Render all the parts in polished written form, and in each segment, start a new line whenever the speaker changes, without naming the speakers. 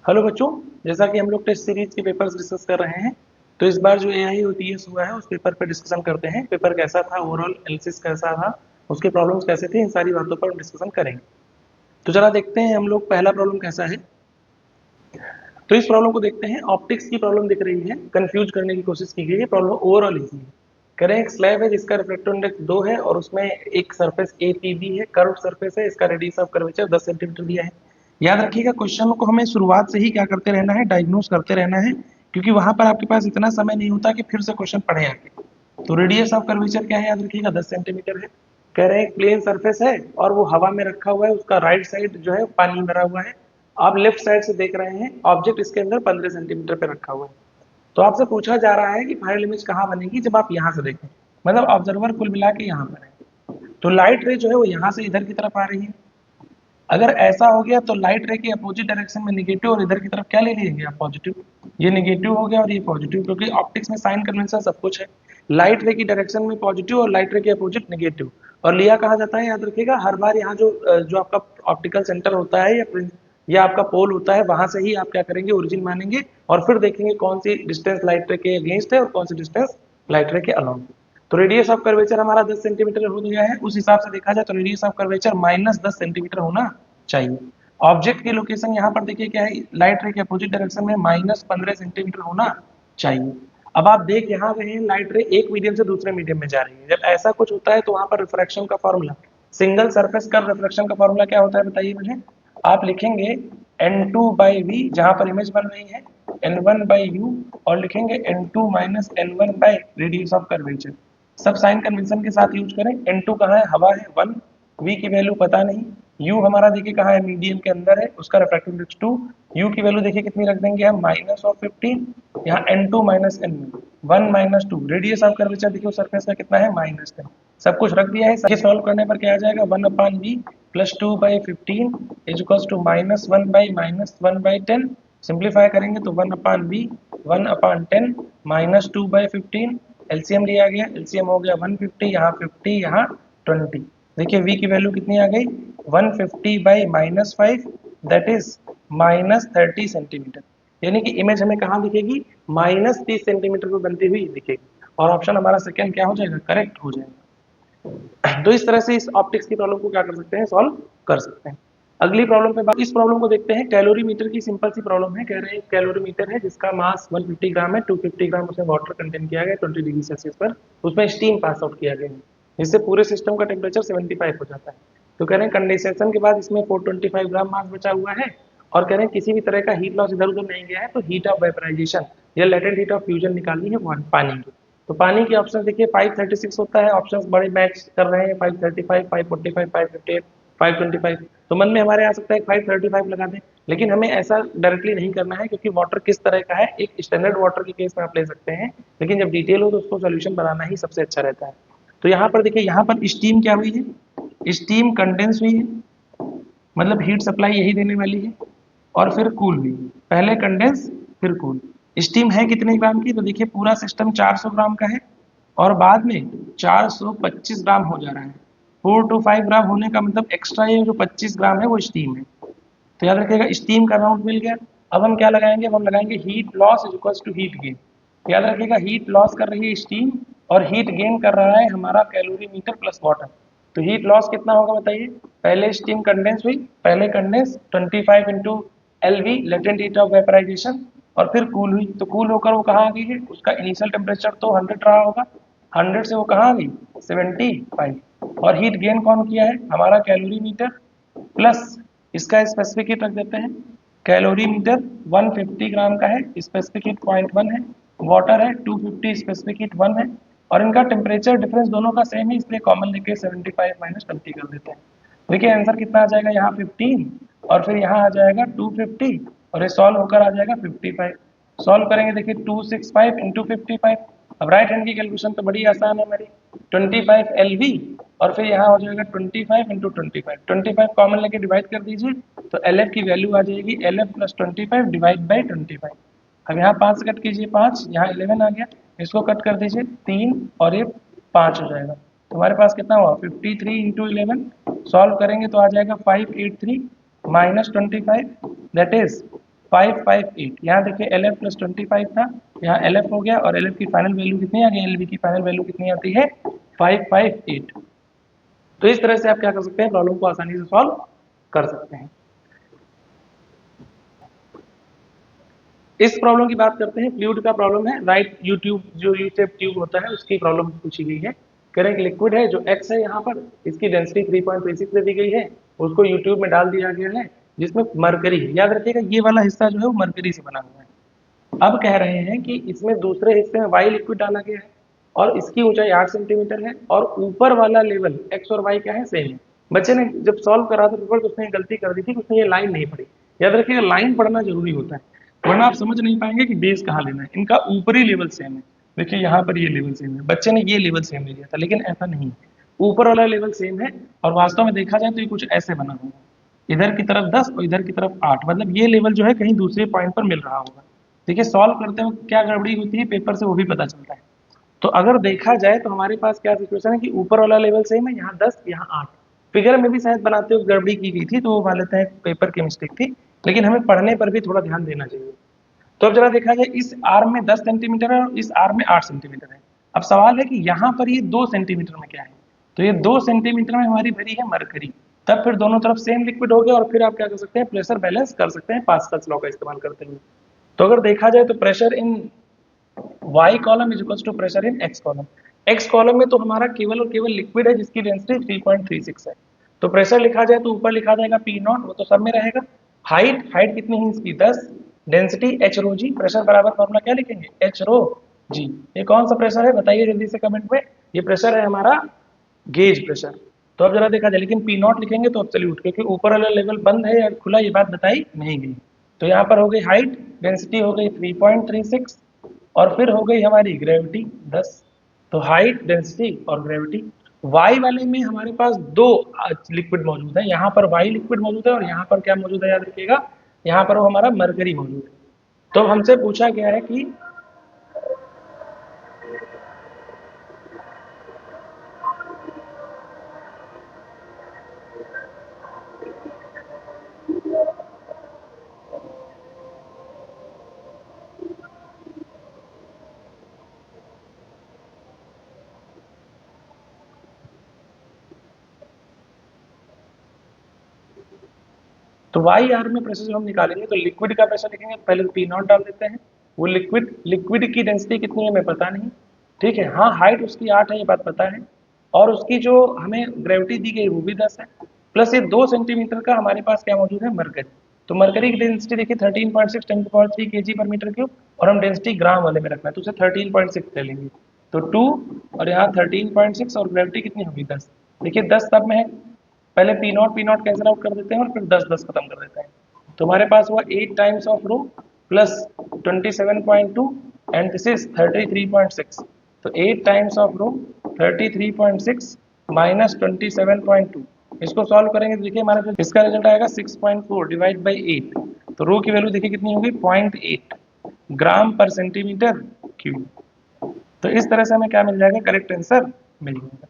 Hello बच्चों, जैसा कि हम लोग टेस्ट सीरीज के पेपर्स डिस्कस कर रहे हैं, तो इस बार जो एआई ओटीएस हुआ है उस पेपर पर डिस्कशन करते हैं। पेपर कैसा था, ओवरऑल एनालिसिस कैसा था, उसके प्रॉब्लम्स कैसे थे, इन सारी बातों पर डिस्कशन करेंगे। तो चला देखते हैं हम लोग पहला प्रॉब्लम कैसा है। तो इस प्रॉब्लम को देखते हैं। ऑप्टिक्स की प्रॉब्लम दिख रही है, कंफ्यूज करने की कोशिश की गई है। प्रॉब्लम ओवरऑल इजी है। कह रहे हैं एक स्लैब है जिसका रिफ्रैक्टिव इंडेक्स 2 है और उसमें एक सरफेस एपीबी है, कर्व सरफेस है, इसका रेडियस ऑफ कर्वेचर 10 सेंटीमीटर दिया है। याद रखिएगा क्वेश्चन को हमें शुरुआत से ही क्या करते रहना है, डायग्नोस करते रहना है, क्योंकि वहां पर आपके पास इतना समय नहीं होता कि फिर से क्वेश्चन पढ़े आके। तो रेडियस ऑफ कर्वेचर क्या है, याद रखिएगा 10 सेंटीमीटर है। कह रहे हैं एक प्लेन सरफेस है और वो हवा में रखा हुआ है, उसका राइट साइड जो है पानी भरा हुआ है। आप लेफ्ट साइड से देख रहे हैं, ऑब्जेक्ट इसके अंदर 15 सेंटीमीटर पे रखा हुआ है। तो आपसे पूछा जा रहा है कि फाइनल इमेज कहाँ बनेगी जब आप यहाँ से देखें, मतलब ऑब्जर्वर कुल मिला के यहाँ पर है। तो लाइट रे जो है वो यहाँ से इधर की तरफ आ रही है। अगर ऐसा हो गया तो लाइट रे के अपोजिट डायरेक्शन में निगेटिव और इधर की तरफ क्या ले लेंगे आप, पॉजिटिव। ये निगेटिव हो गया और ये पॉजिटिव, क्योंकि ऑप्टिक्स में साइन कन्वेंशन सब कुछ है। लाइट रे की डायरेक्शन में पॉजिटिव और लाइट रे के अपोजिट निगेटिव। और लिया कहा जाता है, याद रखिएगा हर बार यहाँ जो आपका ऑप्टिकल सेंटर होता है या आपका पोल होता है, वहां से ही आप क्या करेंगे, ओरिजिन मानेंगे और फिर देखेंगे कौन सी डिस्टेंस लाइट रे के अगेंस्ट है और कौन सी डिस्टेंस लाइट रे के अलोंग। तो रेडियस ऑफ कर्वेचर हमारा 10 सेंटीमीटर हो गया है। उस हिसाब से देखा जाए तो रेडियस ऑफ कर्वेचर -10 सेंटीमीटर होना चाहिए। ऑब्जेक्ट की लोकेशन यहाँ पर देखिए क्या है, लाइट रे के अपोजिट डायरेक्शन में -15 सेंटीमीटर होना चाहिए। अब आप देख यहाँ रहे हैं लाइट रे एक मीडियम से दूसरे मीडियम में जा रही है। जब ऐसा कुछ होता है तो वहां पर रिफ्रैक्शन का फॉर्मूला, सिंगल सरफेस का रिफ्रैक्शन का फॉर्मूला क्या होता है बताइए मुझे। आप लिखेंगे n2/v, जहां पर इमेज बन रही है n1/u, और लिखेंगे n2 minus n1 by radius of curvature. सब साइन कन्वेंशन के साथ यूज करें। n2 कहाँ है, हवा है 1, v की वैल्यू पता नहीं, u हमारा देखिए कहाँ है, मीडियम के अंदर है, उसका रिफ्रैक्टिव इंडेक्स 2, u की वैल्यू देखिए कितनी रख देंगे हम, -15, यहाँ n2 minus n1, 1 minus 2, radius of curvature देखिए सरफेस का कितना है, -10। सब कुछ रख दिया है। सही सॉल्व करने पर क्या आ जाएगा, 1/v plus 2/15 is equals to -1/-1/10। Simplify करेंगे तो 1/v 1/10 -2/15, एलसीएम लिया गया, एलसीएम हो गया 150, यहाँ 50, यहाँ 20। देखिए v की वैल्यू कितनी आ गई, 150/-5, दैट इज -30 सेंटीमीटर। यानी कि इमेज हमें कहाँ दिखेगी, -30 सेंटीमीटर पर बनती हुई दिखेगी। और ऑप्शन हमारा सेकंड क्या हो जाएगा, करेक्ट हो जाएगा। तो इस तरह से इस ऑप्टिक्स की प्रॉब्लम को क्या कर सकते हैं, सॉल्व कर सकते हैं। अगली प्रॉब्लम पे इस प्रॉब्लम को देखते हैं। कैलोरीमीटर की सिंपल सी प्रॉब्लम है। कह रहे हैं कैलोरीमीटर है जिसका मास 150 ग्राम है, 250 ग्राम उसमें वाटर कंटेन किया गया 20 डिग्री सेल्सियस पर, उसमें स्टीम पास आउट किया गया है, जिससे पूरे सिस्टम का टेम्परेचर 75 हो जाता है। तो कह रहे हैं कंडेंसेशन के बाद इसमें 425 ग्राम मास बचा हुआ है, और कह रहे हैं किसी भी तरह का हीट लॉस इधर उधर नहीं गया है, तो हीट ऑफ वेपराइजेशन या लेटेंट हीट ऑफ फ्यूजन निकालनी है पानी की। तो पानी के ऑप्शन देखिए 536 होता है, ऑप्शंस बड़े मैच कर रहे हैं, 535, 545, 558, 525। तो मन में हमारे आ सकता है 535 लगा दें, लेकिन हमें ऐसा डायरेक्टली नहीं करना है, क्योंकि वाटर किस तरह का है, एक स्टैंडर्ड वाटर के केस में आप ले सकते हैं, लेकिन जब डिटेल हो तो उसको सोल्यूशन बनाना ही सबसे अच्छा रहता है। तो यहाँ पर देखिए, यहाँ पर स्टीम क्या हुई है, स्टीम कंडेंस हुई है, मतलब हीट सप्लाई यही देने वाली है, और फिर कूल हुई, पहले कंडेंस फिर कूल। स्टीम है कितने ग्राम की, तो देखिए पूरा सिस्टम 400 ग्राम का है, और बाद में 425 ग्राम हो जा रहा है। 4 to 5 ग्राम होने का मतलब एक्स्ट्रा ये जो 25 ग्राम है वो स्टीम है। तो याद रखिएगा स्टीम का अमाउंट मिल गया। अब हम क्या लगाएंगे, अब हम लगाएंगे heat loss is equal to heat gain. याद रखिएगा हीट लॉस कर रही है स्टीम, और हीट गेन कर रहा है हमारा कैलोरीमीटर प्लस वाटर। तो हीट लॉस कितना होगा बताइए, पहले स्टीम कंडेंस हुई, पहले condense 25 into LV latent heat of vaporisation, और फिर कूल हुई, तो कूल होकर वो कहाँ आ गई है, उसका इनिशियल टेम्परेचर तो 100 रहा होगा, 100 से वो कहाँ आ गई 75। और हीट गेन कौन किया है, हमारा कैलोरीमीटर प्लस इसका स्पेसिफिक हीट रख देते हैं। कैलोरीमीटर 150 ग्राम का है, स्पेसिफिक हीट 0.1 है, वाटर है 250, स्पेसिफिक हीट 1 है, और इनका टेम्परेचर डिफरेंस दोनों का सेम है, इसलिए कॉमन लेके 75 माइनस 20 कर देते हैं। देखिए आंसर कितना आ जाएगा, यहाँ 15 और फिर यहाँ आ जाएगा 250, और ये सॉल्व होकर आ जाएगा 55। सॉल्व करेंगे देखिए 265 इंटू 55। अब राइट हैंड की कैलकुलेशन तो बड़ी आसान है हमारी, 25 LV, और फिर यहाँ हो जाएगा 25 इंटू 25 कॉमन लेके डिवाइड कर दीजिए, तो LF की वैल्यू आ जाएगी LF प्लस 25 डिवाइड बाई 25। अब यहाँ 5 से कट कीजिए 5, यहाँ 11 आ गया, इसको कट कर दीजिए 3 और ये 5 हो जाएगा। तो हमारे पास कितना हुआ 53 इंटू 11। सॉल्व करेंगे तो आ जाएगा 583 माइनस 25, दैट इज 558। यहाँ देखिए LF प्लस 25 था, यहाँ LF हो गया और LF की फाइनल वैल्यू कितनी आ गई, LV की फाइनल वैल्यू कितनी आती है 558। तो इस तरह से आप क्या कर सकते हैं, प्रॉब्लम को आसानी से सॉल्व कर सकते हैं। इस प्रॉब्लम की बात करते हैं, फ्लूइड का प्रॉब्लम है, राइट यूट्यूब जो यूटेप ट्यूब होता है उसकी प्रॉब्लम पूछी गई है। कह रहे हैं कि लिक्विड है जो X है, यहाँ पर इसकी डेंसिटी 3.36 दे दी गई है, उसको यूट्यूब में डाल दिया गया है जिसमें मरकरी है। याद रखिएगा ये वाला हिस्सा जो है वो मरकरी से बना हुआ है। अब कह रहे हैं कि इसमें दूसरे हिस्से में वाई लिक्विड डाला गया है और इसकी ऊंचाई 8 सेंटीमीटर है और ऊपर वाला लेवल एक्स और वाई क्या है, सेम है। बच्चे ने जब सॉल्व करा था पेपर तो उसने गलती कर दी थी कि उसने ये लाइन नहीं पढ़ी। याद रखिएगा लाइन पढ़ना जरूरी होता है, वरना आप समझ नहीं पाएंगे कि बेस कहाँ लेना है। इनका ऊपरी लेवल सेम है, देखिए यहाँ पर ये लेवल सेम है, बच्चे ने ये लेवल सेम ले लिया था, लेकिन ऐसा नहीं है। ऊपर वाला लेवल सेम है और वास्तव में देखा जाए तो ये कुछ ऐसे बना हुआ है, इधर की तरफ 10 और इधर की तरफ 8, मतलब ये लेवल जो है कहीं दूसरे पॉइंट पर मिल रहा होगा। देखिए सॉल्व करते वक्त क्या गड़बड़ी होती है पेपर से वो भी पता चलता है। तो अगर देखा जाए तो हमारे पास क्या सिचुएशन है कि ऊपर वाला लेवल सेम है, यहाँ 10 यहाँ 8। फिगर में भी शायद बनाते हुए गड़बड़ी की गई थी, तो वो मान लेते हैं पेपर की मिस्टेक थी, लेकिन हमें पढ़ने पर भी थोड़ा ध्यान देना चाहिए। तो अब जरा देखा जाए, इस आर्म में 10 सेंटीमीटर है और इस आर्म में 8 सेंटीमीटर है। अब सवाल है कि यहाँ पर ये 2 सेंटीमीटर में क्या है, तो ये 2 सेंटीमीटर में हमारी भरी है मरकरी। तब फिर दोनों तरफ सेम लिक्विड हो गया और फिर आप क्या कर सकते हैं, प्रेशर बैलेंस कर सकते हैं पास्कल्स लॉ का इस्तेमाल करते हुए। तो अगर देखा जाए तो pressure in y column is equals to pressure in x column. x column में तो हमारा केवल और केवल लिक्विड है जिसकी डेंसिटी 3.36 है। तो प्रेशर लिखा जाए तो ऊपर लिखा जाएगा P नॉट, वो तो सब में रहेगा। हाइट हाइट कितनी है इसकी 10, डेंसिटी h रो जी, प्रेशर बराबर फॉर्मूला क्या लिखेंगे h रो जी। ये कौन सा प्रेशर है बताइए जल्दी से कमेंट में, ये प्रेशर है हमारा गेज प्रेशर। तो अब जरा देखा जाए, लेकिन पी नॉट लिखेंगे तो एब्सोल्यूट, क्योंकि ऊपर वाला लेवल बंद है या खुला ये बात बताई नहीं गई। तो यहाँ पर हो गई हाइट, डेंसिटी हो गई 3.36 और फिर हो गई हमारी ग्रेविटी 10। तो हाइट डेंसिटी और ग्रेविटी। वाई वाले में हमारे पास दो लिक्विड मौजूद है, यहाँ पर वाई लिक्विड मौजूद है और यहाँ पर क्या मौजूद है याद रखिएगा, यहाँ पर वो हमारा मरकरी मौजूद है। तो हमसे पूछा गया है कि तो वाई आर में प्रेशर जब हम निकालेंगे तो लिक्विड का प्रेशर लिखेंगे, पहले तो पी नॉट डाल देते हैं। वो लिक्विड की डेंसिटी कितनी है हमें पता नहीं, ठीक है। हाँ हाइट उसकी 8 है ये बात पता है, और उसकी जो हमें ग्रेविटी दी गई वो भी 10 है, प्लस ये 2 सेंटीमीटर का हमारे पास क्या मौजूद है, मरकरी। तो मरकरी की डेंसिटी देखिए 13.6 10³ kg/m3, और हम डेंसिटी ग्राम वाले में रखना है तो उसे 13.6 ले लेंगे। तो 2 और यहाँ 13.6 और ग्रेविटी कितनी होगी 10। देखिए 10 सब में है, पहले पी नॉट कैंसिल आउट कर देते हैं और फिर 10 10 खत्म कर देते हैं। तो हमारे पास हुआ 8 times of rho plus 27.2 and this is 33.6। तो 8 टाइम्स ऑफ रो 33.6 माइनस 27.2, इसको सॉल्व करेंगे तो देखिए हमारे पास इसका रिजल्ट आएगा 6.4 डिवाइड बाई 8। तो रो की वैल्यू देखिए कितनी होगी 0.8 ग्राम पर सेंटीमीटर क्यूब। तो इस तरह से हमें क्या मिल जाएगा, करेक्ट आंसर मिल जाएगा।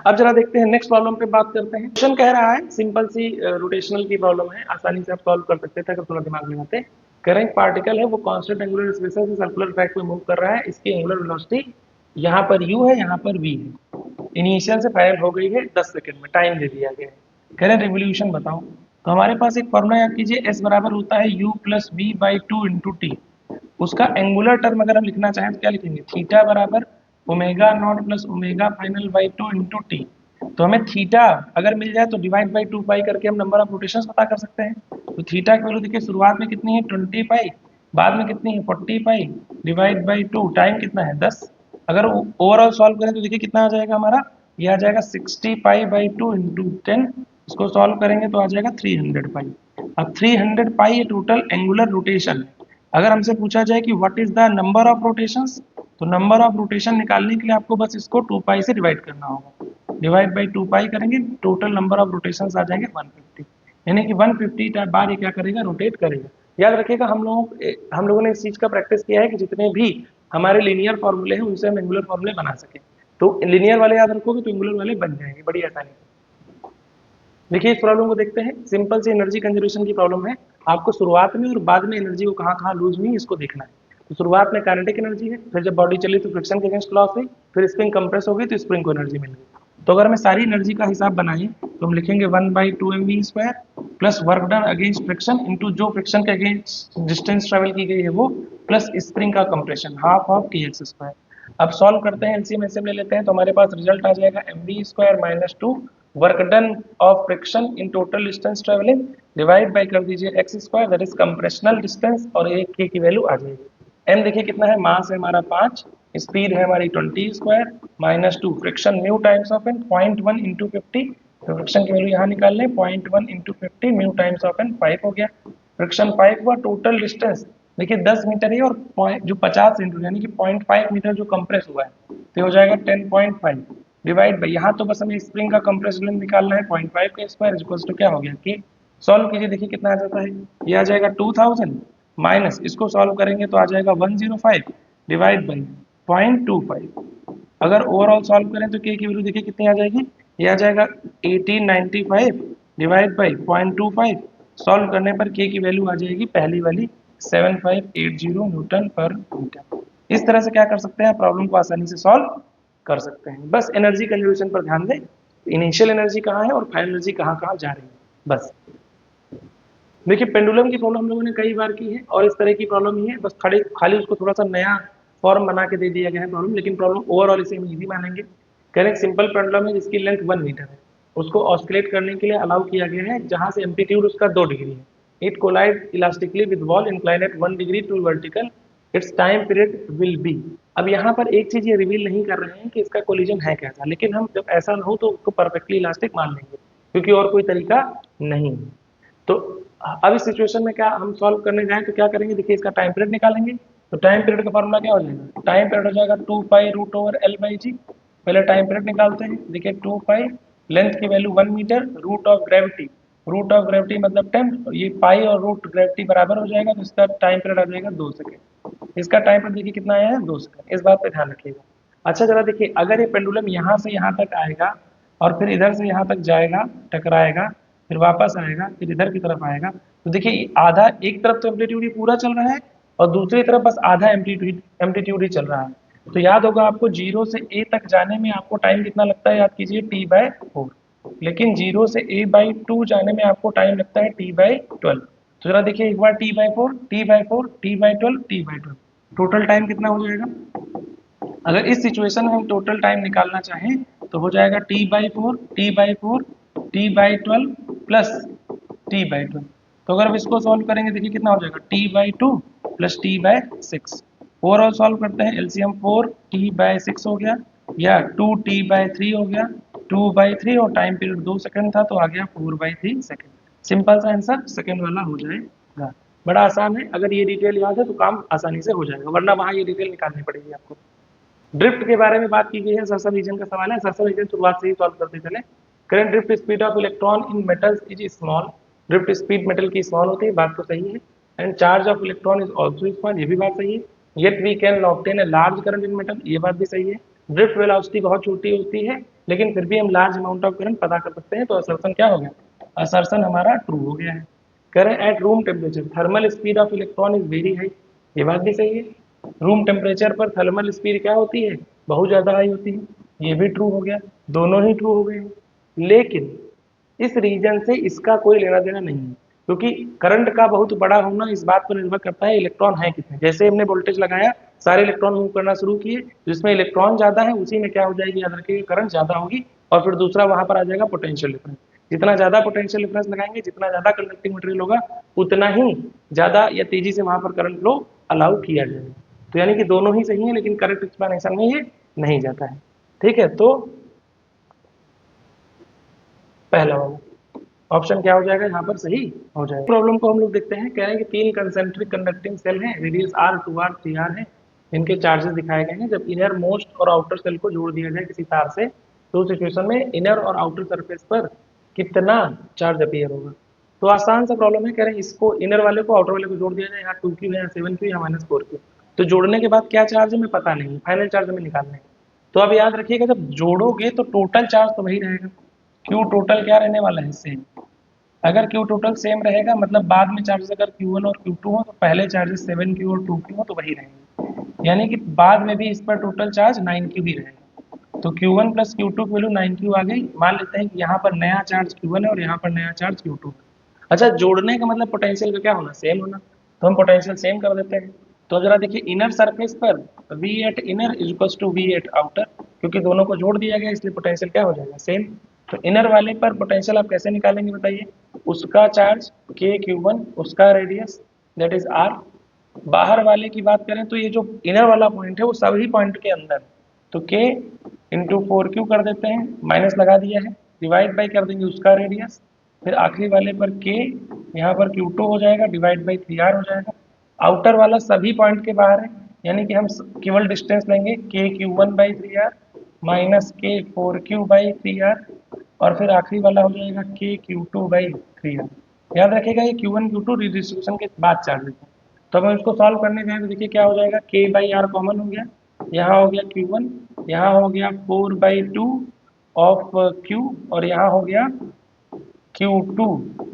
अब जरा देखते हैं नेक्स्ट प्रॉब्लम पे बात करते हैं। क्वेश्चन कह रहा है सिंपल सी रोटेशनल की प्रॉब्लम है, आसानी से आप सॉल्व कर सकते थे अगर थोड़ा दिमाग लगाते। करंट पार्टिकल है वो कांस्टेंट एंगुलर स्पेसिस से सर्कुलर ट्रैक में मूव कर रहा है, इसकी एंगुलर वेलोसिटी यहाँ पर u है यहाँ पर v है, इनिशियल से फाइनल हो गई है 10 सेकंड में, टाइम दे दिया गया है। कह रहे रिवोल्यूशन बताओ। तो हमारे पास एक फॉर्मूला याद कीजिए, s बराबर होता है u plus v by 2 into T. उसका एंगुलर टर्म अगर हम लिखना चाहें तो क्या लिखेंगे, थीटा बराबर omega naught plus omega final by 2 into T. तो हमें थीटा अगर मिल जाए तो डिवाइड बाई 2 पाई करके हम नंबर ऑफ रोटेशंस पता कर सकते हैं। तो थीटा की वैल्यू देखिए शुरुआत में कितनी है 20 पाई, बाद में कितनी है 40 पाई डिवाइड बाई 2, टाइम कितना है 10। अगर ओवरऑल सॉल्व करें तो देखिए कितना आ जाएगा हमारा, ये आ जाएगा 60 पाई बाई 2 इंटू 10। इसको सॉल्व करेंगे तो आ जाएगा 300 पाई। अब 300 पाई ये टोटल एंगुलर रोटेशन है। अगर हमसे पूछा जाए कि what is the number of rotations, तो नंबर ऑफ रोटेशन निकालने के लिए आपको बस इसको 2 पाई से डिवाइड करना होगा। डिवाइड बाई 2 पाई करेंगे, टोटल नंबर ऑफ रोटेशंस आ जाएंगे 150, यानी कि 150 बार ये क्या करेगा, रोटेट करेगा। याद रखिएगा हम लोगों ने इस चीज का प्रैक्टिस किया है कि जितने भी हमारे लीनियर फॉर्मूले हैं उनसे हम एंगुलर फॉर्मूले बना सके। तो लीनियर वाले याद रखोगे तो एंगुलर वाले बन जाएंगे बड़ी आसानी से। देखिए इस प्रॉब्लम को देखते हैं, सिंपल सी एनर्जी कंजर्वेशन की प्रॉब्लम है। आपको शुरुआत में और बाद में एनर्जी को कहाँ कहाँ लूज हुई इसको देखना है। तो शुरुआत में काइनेटिक एनर्जी है, फिर जब बॉडी चली तो फ्रिक्शन के अगेंस्ट लॉस हुई, फिर स्प्रिंग कंप्रेस हो गई तो स्प्रिंग को एनर्जी मिल गई। तो अगर मैं सारी एनर्जी का हिसाब बनाए तो हम लिखेंगे 1/2 mv² plus work done against friction into जो फ्रिक्शन के अगेंस्ट डिस्टेंस ट्रेवल की गई है वो, प्लस स्प्रिंग का कंप्रेशन हाफ ऑफ tx²। अब सॉल्व करते हैं, एलसीएम एसएम ले लेते हैं, तो हमारे पास रिजल्ट आ जाएगा mv² minus 2 work done of friction in total distance travelling divide by कर दीजिए x² that is compressional distance और एक के की वैल्यू आ जाएगी। m देखिए कितना है, मास है हमारा 5, स्पीड है हमारी 20² minus 2 friction mu times of N 0.1 into 50, तो फ्रिक्शन की वैल्यू यहाँ निकाल लें 0.1 into 50 mu times of N 5 हो गया। फ्रिक्शन 5 हुआ, टोटल डिस्टेंस देखिए 10 मीटर है और जो 50 इंटू यानी कि 0.5 मीटर जो कंप्रेस हुआ है तो हो जाएगा 10.5 डिवाइड बाई, यहाँ तो बस हमें स्प्रिंग का कंप्रेस लेंथ निकालना है 0.5 का स्क्वायर इक्वल्स टू क्या हो गया कि सॉल्व कीजिए, देखिए कितना आ जाता है, ये आ जाएगा 2000 माइनस इसको सॉल्व करेंगे तो आ जाएगा 105 डिवाइड बाई 0.25। अगर ओवरऑल सॉल्व करें तो के की वैल्यू देखिए कितनी आ जाएगी, ये आ जाएगा 1895 डिवाइड बाई 0.25। सॉल्व करने पर के की वैल्यू आ जाएगी पहली वाली 7580 न्यूटन पर मीटर। इस तरह से क्या कर सकते हैं, प्रॉब्लम को आसानी से सॉल्व कर सकते हैं। बस एनर्जी कंजर्वेशन पर ध्यान दें, इनिशियल एनर्जी कहाँ है और फाइनल एनर्जी कहाँ कहाँ जा रही है बस। देखिए पेंडुलम की प्रॉब्लम हम लोगों ने कई बार की है और इस तरह की प्रॉब्लम ही है, बस खाली खाली उसको थोड़ा सा नया फॉर्म बना के दे दिया गया है प्रॉब्लम, लेकिन प्रॉब्लम ओवरऑल इसे हम इजी मानेंगे। करें सिंपल पेंडुलम है जिसकी लेंथ 1 मीटर है, उसको ऑस्किलेट करने के लिए अलाउ किया गया है जहां से एम्पलीट्यूड उसका 2 डिग्री है। It collide elastically with wall inclined at 1 degree to vertical, its time period will be. अब यहाँ पर एक चीज ये रिवील नहीं कर रहे हैं कि इसका कोलिजन है कैसा, लेकिन हम जब ऐसा हो तो उसको परफेक्टली इलास्टिक मान लेंगे क्योंकि और कोई तरीका नहीं है। तो अब इस सिचुएशन में क्या हम सॉल्व करने जाएं तो क्या करेंगे, देखिए इसका टाइम पीरियड निकालेंगे। तो टाइम पीरियड का फॉर्मूला क्या हो जाएगा, टाइम पीरियड हो जाएगा 2 pi root over L by G. पहले टाइम पीरियड निकालते हैं, देखिए 2 पाई लेंथ की value 1 meter, root of gravity मतलब 10, ये पाई और रूट ग्रेविटी बराबर हो जाएगा तो इसका टाइम पीरियड आ जाएगा 2 सेकेंड। इसका टाइम पीरियड देखिए कितना आया है 2 सेकेंड, इस बात पे ध्यान रखिएगा। अच्छा जरा देखिए अगर ये पेंडुलम यहाँ से यहाँ तक आएगा और फिर इधर से यहाँ तक जाएगा, टकराएगा, फिर वापस आएगा, फिर इधर की तरफ आएगा, तो देखिए आधा एक तरफ तो एम्पलीट्यूड ही पूरा चल रहा है और दूसरी तरफ बस आधा एम्पलीट्यूड ही चल रहा है। तो याद होगा आपको जीरो से ए तक जाने में आपको टाइम कितना लगता है, याद कीजिए t/4, लेकिन जीरो से a/2 जाने में आपको टाइम लगता है t/12। तो जरा देखिए एक बार t/4 t/4 t/12 t/12, total time कितना हो जाएगा। अगर इस सिचुएशन में हम टोटल टाइम निकालना चाहें तो हो जाएगा t/4 t/4 t/12 plus t/12। तो अगर हम इसको सॉल्व करेंगे देखिए कितना हो जाएगा t/2 plus t/6। Overall solve करते हैं, एलसीएम 4t/6 हो गया या 2t/3 हो गया, 2/3 और टाइम पीरियड 2 सेकंड था तो आ गया 4/3 सेकंड। सिंपल सा आंसर सेकंड वाला हो जाएगा। बड़ा आसान है, अगर ये डिटेल याद है तो काम आसानी से हो जाएगा, वरना वहां ये डिटेल निकालनी पड़ेगी आपको। ड्रिफ्ट के बारे में बात की गई है, सरसम रीजन का सवाल है, सरसम रीजन शुरुआत से ही सॉल्व करते चले। Current drift speed of electron in metals is small, drift speed metal की स्मॉल होती है, बात तो सही है। And charge of electron is also small, ये भी बात सही है। Yet we can obtain a large current in metal, ये बात भी सही है। ड्रिफ्ट वेलोसिटी बहुत छोटी होती है लेकिन फिर भी हम लार्ज अमाउंट ऑफ करंट पता कर सकते हैं, तो असर्सन क्या हो गया, असर्सन हमारा ट्रू हो गया है। करें at room temperature thermal speed of electron is very high, ये बात भी सही है। रूम टेम्परेचर पर थर्मल स्पीड क्या होती है, बहुत ज़्यादा हाई होती है, ये भी ट्रू हो गया, दोनों ही ट्रू हो गए। लेकिन इस रीजन से इसका कोई लेना देना नहीं है क्योंकि करंट का बहुत बड़ा होना इस बात पर निर्भर करता है इलेक्ट्रॉन है कितने। जैसे हमने वोल्टेज लगाया सारे इलेक्ट्रॉन मूव करना शुरू किए, जिसमें इलेक्ट्रॉन ज़्यादा है उसी में क्या हो जाएगी, याद रखिए करंट ज़्यादा होगी और फिर दूसरा वहां पर आ जाएगा पोटेंशियल डिफरेंस। जितना ज़्यादा पोटेंशियल डिफरेंस लगाएंगे, जितना ज़्यादा कंडक्टिंग मटेरियल होगा उतना ही ज़्यादा या तेजी से वहां पर करंट फ्लो अलाउ किया जाएगा। तो यानी कि दोनों ही सही है लेकिन करेक्ट एक्सप्लेनेशन में ये नहीं जाता है। ठीक है, तो पहला वाला ऑप्शन क्या हो जाएगा, यहाँ पर सही हो जाएगा। प्रॉब्लम को हम लोग देखते हैं, कह रहे हैं कि 3 कंसेंट्रिक कंडक्टिंग सेल हैं, रेडियस r 2r 3r है, इनके चार्जेस दिखाए गए हैं। जब इनर मोस्ट और आउटर सेल को जोड़ दिया जाए किसी तार से तो उस सिचुएशन में इनर और आउटर सरफेस पर कितना चार्ज अपीयर होगा। तो आसान सा प्रॉब्लम है, कह रहे हैं इसको इनर वाले को आउटर वाले को जोड़ दिया जाए, यहाँ 2q है, यहाँ 7q या -4q। तो जोड़ने के बाद क्या चार्ज है हमें पता नहीं, फाइनल चार्ज हमें निकालना है। तो अब याद रखिएगा जब जोड़ोगे तो टोटल चार्ज तो वही रहेगा, क्यू टोटल क्या रहने वाला है, सेम। अगर क्यू टोटल सेम रहेगा मतलब बाद में चार्जेस अगर Q1 और Q2 हो तो पहले चार्जेस 7Q और 2Q हो तो वही रहेंगे, यानी कि बाद में भी इस पर टोटल चार्ज 9Q ही रहेगा। तो Q1 प्लस Q2 की वैल्यू 9Q आ गई। मान लेते हैं कि यहाँ पर नया चार्ज Q1 है और यहाँ पर नया चार्ज Q2 है। अच्छा, जोड़ने का मतलब पोटेंशियल का क्या होना, सेम होना, तो हम पोटेंशियल सेम कर देते हैं। तो जरा देखिए इनर सरफेस पर V at inner is equals to V at outer, क्योंकि दोनों को जोड़ दिया गया इसलिए पोटेंशियल क्या हो जाएगा, सेम। तो इनर वाले पर पोटेंशियल आप कैसे निकालेंगे बताइए, उसका चार्ज K Q1, उसका रेडियस दैट इज R। बाहर वाले की बात करें तो ये जो इनर वाला पॉइंट है वो सभी पॉइंट के अंदर, तो K इंटू 4Q कर देते हैं, माइनस लगा दिया है, डिवाइड बाई कर देंगे उसका रेडियस, फिर आखिरी वाले पर K, यहाँ पर Q2 हो जाएगा, डिवाइड बाई 3R हो जाएगा। आउटर वाला सभी पॉइंट के बाहर है, यानी कि हम केवल डिस्टेंस लेंगे K Q1 by 3R minus K 4Q by 3R, और फिर आखिरी वाला हो जाएगा K Q2 बाई 3R। याद रखिएगा ये Q1 Q2 रिडिस्ट्रीब्यूशन के बाद चार्जेस हैं। तो अब हम इसको सॉल्व करने जाएं तो देखिए क्या हो जाएगा, K बाई R कॉमन हो गया, यहाँ हो गया Q1, यहाँ हो गया 4/2 ऑफ Q, और यहाँ हो गया Q2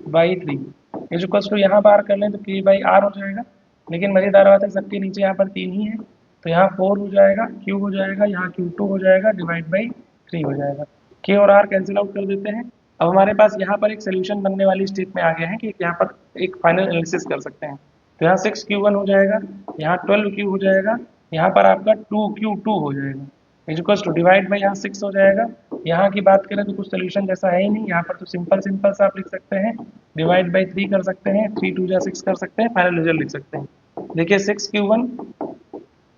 by 3 is equals to, यहाँ बार कर लें तो K बाई R हो जाएगा। लेकिन मजेदार बात है सबके नीचे यहाँ पर 3 ही है, तो यहाँ 4 हो जाएगा, Q हो जाएगा, यहाँ Q2 हो जाएगा, डिवाइड बाई 3 हो जाएगा। K और R कैंसिल आउट कर देते हैं। अब हमारे पास यहाँ पर एक सोल्यूशन बनने वाली स्टेट में आ गए हैं कि यहाँ पर एक फाइनल एनालिसिस कर सकते हैं। तो यहाँ 6Q1 हो जाएगा, यहाँ 12Q हो जाएगा, यहाँ पर आपका 2Q2 हो जाएगा, इक्वल्स टू डिवाइड बाई यहाँ 6 हो जाएगा। यहाँ की बात करें तो कुछ सोल्यूशन जैसा है ही नहीं, यहाँ पर तो सिंपल सिंपल सा आप लिख सकते हैं, डिवाइड बाई 3 कर सकते हैं, 3 2 जा 6 कर सकते हैं, फाइनल रिजल्ट लिख सकते हैं। देखिए 6Q1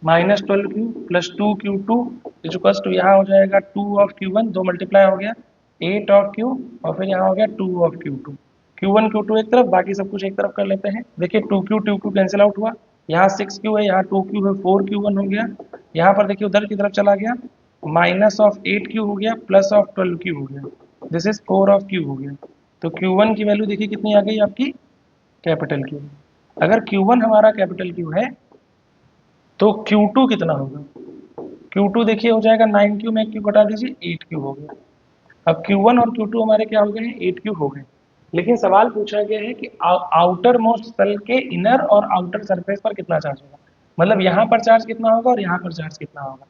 minus 12Q plus 2Q2 equals to, यहाँ हो जाएगा 2 ऑफ Q1, 2 मल्टीप्लाई हो गया 8 ऑफ Q, और फिर यहाँ हो गया 2 ऑफ Q2। Q1 Q2 एक तरफ, बाकी सब कुछ एक तरफ कर लेते हैं। देखिए 2Q 2Q कैंसिल आउट हुआ, यहाँ 6Q है, यहाँ 2Q है, 4Q1 हो गया, यहाँ पर देखिए उधर की तरफ चला गया, माइनस ऑफ 8Q हो गया, प्लस ऑफ 12Q हो गया, दिस इज 4 ऑफ Q हो गया। तो Q1 की वैल्यू देखिए कितनी आ गई आपकी, कैपिटल Q। अगर Q1 हमारा कैपिटल Q है तो Q2 कितना होगा, Q2 देखिए हो जाएगा 9Q में Q घटा दीजिए, 8Q हो गया। अब Q1 और Q2 हमारे क्या हो गए हैं, 8Q हो गए। लेकिन सवाल पूछा गया है कि आउटर मोस्ट सेल के इनर और आउटर सरफेस पर कितना चार्ज होगा, मतलब यहाँ पर चार्ज कितना होगा और यहाँ पर चार्ज कितना होगा।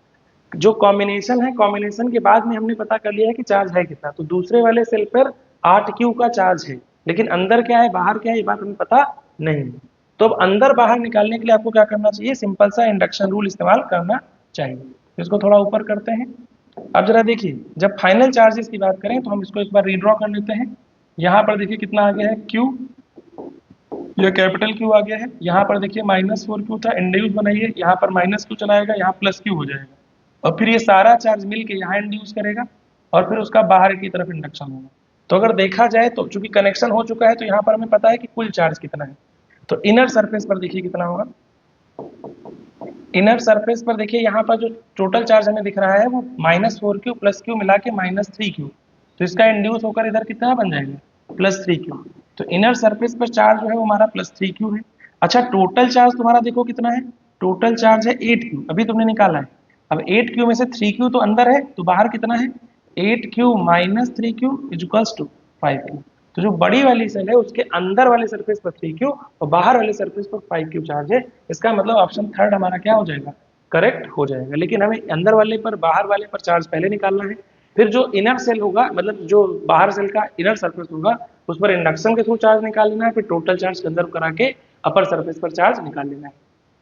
जो कॉम्बिनेशन है, कॉम्बिनेशन के बाद में हमने पता कर लिया है कि चार्ज है कितना, तो दूसरे वाले सेल पर 8Q का चार्ज है, लेकिन अंदर क्या है बाहर क्या है ये बात हमें पता नहीं है। तो अब अंदर बाहर निकालने के लिए आपको क्या करना चाहिए, सिंपल सा इंडक्शन रूल इस्तेमाल करना चाहिए। इसको थोड़ा ऊपर करते हैं। अब जरा देखिए जब फाइनल चार्जेस की बात करें तो हम इसको एक बार रीड्रॉ कर लेते हैं। यहाँ पर देखिए कितना आ गया है Q, यह कैपिटल Q आ गया है। यहाँ पर देखिए -4Q था, इंड्यूस बनाइए, यहाँ पर -Q चलाएगा, यहाँ +Q हो जाएगा, और फिर ये सारा चार्ज मिल के यहाँ इंड्यूस करेगा, और फिर उसका बाहर की तरफ इंडक्शन होगा। तो अगर देखा जाए तो चूंकि कनेक्शन हो चुका है तो यहाँ पर हमें पता है कि कुल चार्ज कितना है। तो इनर सरफेस पर देखिए कितना होगा, इनर सरफेस पर देखिए यहाँ पर जो टोटल चार्ज हमें दिख रहा है वो -4Q प्लस Q मिला के -3Q, तो इसका इंड्यूस होकर इधर कितना बन जाएगा, +3Q। तो इनर सरफेस पर चार्ज जो है वो हमारा +3Q है। अच्छा टोटल चार्ज तुम्हारा देखो कितना है, टोटल चार्ज है 8Q, अभी तुमने निकाला है। अब 8Q में से 3Q तो अंदर है, तो बाहर कितना है, 8Q minus 3Q equals to 5Q। तो जो बड़ी वाली सेल है उसके अंदर वाले सरफेस पर 3Q और बाहर वाले सरफेस पर 5Q चार्ज है। इसका मतलब ऑप्शन थर्ड हमारा क्या हो जाएगा, करेक्ट हो जाएगा। लेकिन हमें अंदर वाले पर बाहर वाले पर चार्ज पहले निकालना है, फिर जो इनर सेल होगा मतलब जो बाहर सेल का इनर सरफेस होगा उस पर इंडक्शन के थ्रू चार्ज निकाल लेना है, फिर टोटल चार्ज कंजर्व करा के अपर सरफेस पर चार्ज निकाल लेना है।